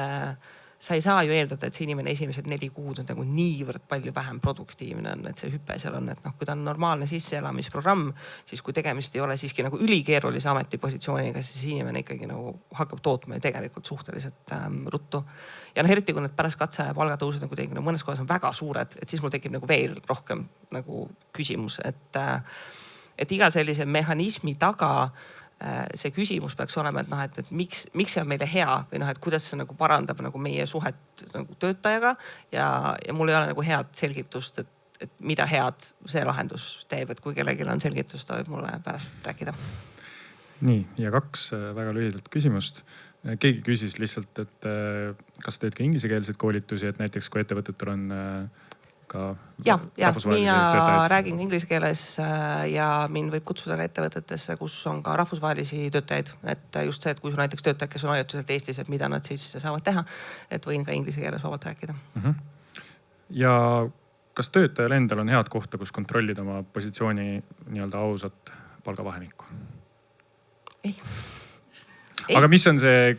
sa ei saa ju eeldada, et see inimene esimesed 4 kuud on nagu niivõrd palju vähem produktiivne on, et see hüpe seal on, et noh, kui ta on normaalne sisseelamisprogramm, siis kui tegemist ei ole siiski nagu ülikeerulise ametipositsiooniga, siis inimene ikkagi nagu hakkab tootma ju tegelikult suhteliselt ruttu. Ja noh, eriti kui need pärast katseaja palgatõusud nagu tegelikult mõnes kohas on väga suured, et siis mul tekib nagu veel rohkem nagu küsimus, et iga sellise mehhanismi taga see küsimus peaks olema, et noh, et miks see on meile hea või noh, et kuidas see nagu parandab nagu meie suhet nagu töötajaga ja mul ei ole nagu head selgitust, et mida head see lahendus teeb, et kui kellelgi on selgitust, ta võib mulle pärast rääkida. Nii, ja 2 väga lühidalt küsimust. Keegi küsis lihtsalt, et kas teed ka ingliskeelseid koolitusi, et näiteks kui ettevõtetel on ka mina räägin inglise keeles ja mind võib kutsuda ka ettevõtetesse, kus on ka rahvusvahelisi töötajaid. Et just see, et kui sul näiteks töötajad, kes on ajutuselt Eestis, et mida nad siis saavad teha, et võin ka inglise keeles vabalt rääkida. Ja kas töötajal endal on head kohta, kus kontrollida oma positsiooni nii-öelda ausat palgavahemikku? Ei. Aga mis on see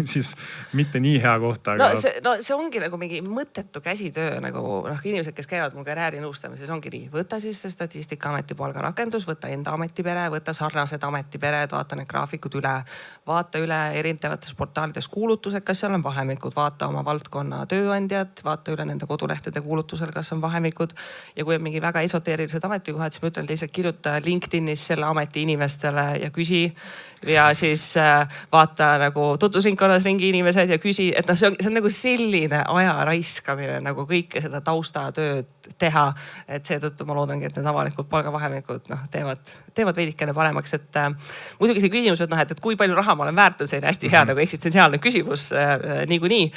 siis mitte nii hea koht, aga... See ongi nagu mingi mõttetu käsitöö, nagu inimesed, kes käivad mul karjäärinõustamises, ongi nii. Võta siis see Statistikaameti palgarakendus, võta enda ametipere, võta sarnased ametipered, vaata need graafikud üle, vaata üle erinevates portaalides kuulutused, kas seal on vahemikud, vaata oma valdkonna tööandjad, vaata üle nende kodulehtede kuulutusel, kas on vahemikud. Ja kui on mingi väga esoteerilised ametikohad, siis ma ütlen lihtsalt kirjuta LinkedInis selle ameti inimestele ja küsi ja siis vaata nagu tutvusringkonnas ringi inimesed ja küsi, et noh, see on nagu selline aja raiskamine nagu kõike seda taustatööd teha. Et seetõttu ma loodangi, et need avalikud palgavahemikud teevad veidikene paremaks. Et muidugi see küsimus, et noh, et kui palju raha ma olen väärt, on selline hästi hea nagu eksistentsiaalne küsimus niikuinii.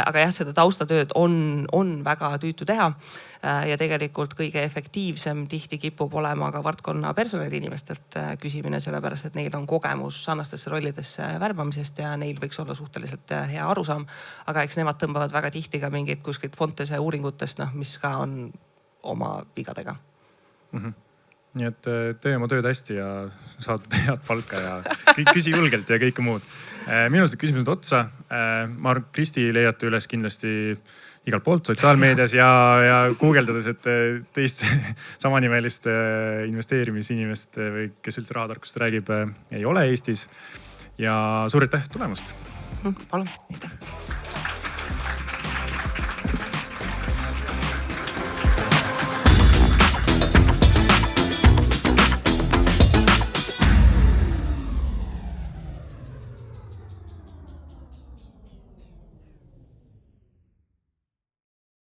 Aga jah, seda taustatööd on väga tüütu teha. Ja tegelikult kõige efektiivsem tihti kipub olema ka valdkonna personali inimestelt küsimine, sellepärast, et neil on kogemus sarnastesse rollidesse värbamisest ja neil võiks olla suhteliselt hea arusaam. Aga eks nemad tõmbavad väga tihti ka mingid kuskilt Fontese uuringutest, mis ka on oma vigadega. Nii et tee oma tööd hästi ja saad head palka ja küsi julgelt ja kõike muud. Minust küsimused otsa. Ma arvan, Kristi leiate üles kindlasti igalt poolt sotsiaalmeedias ja guugeldades, et teist samanimelist investeerimisinimest või kes üldse rahatarkust räägib, ei ole Eestis. Ja suur aitäh tulemast! Palun, aitäh!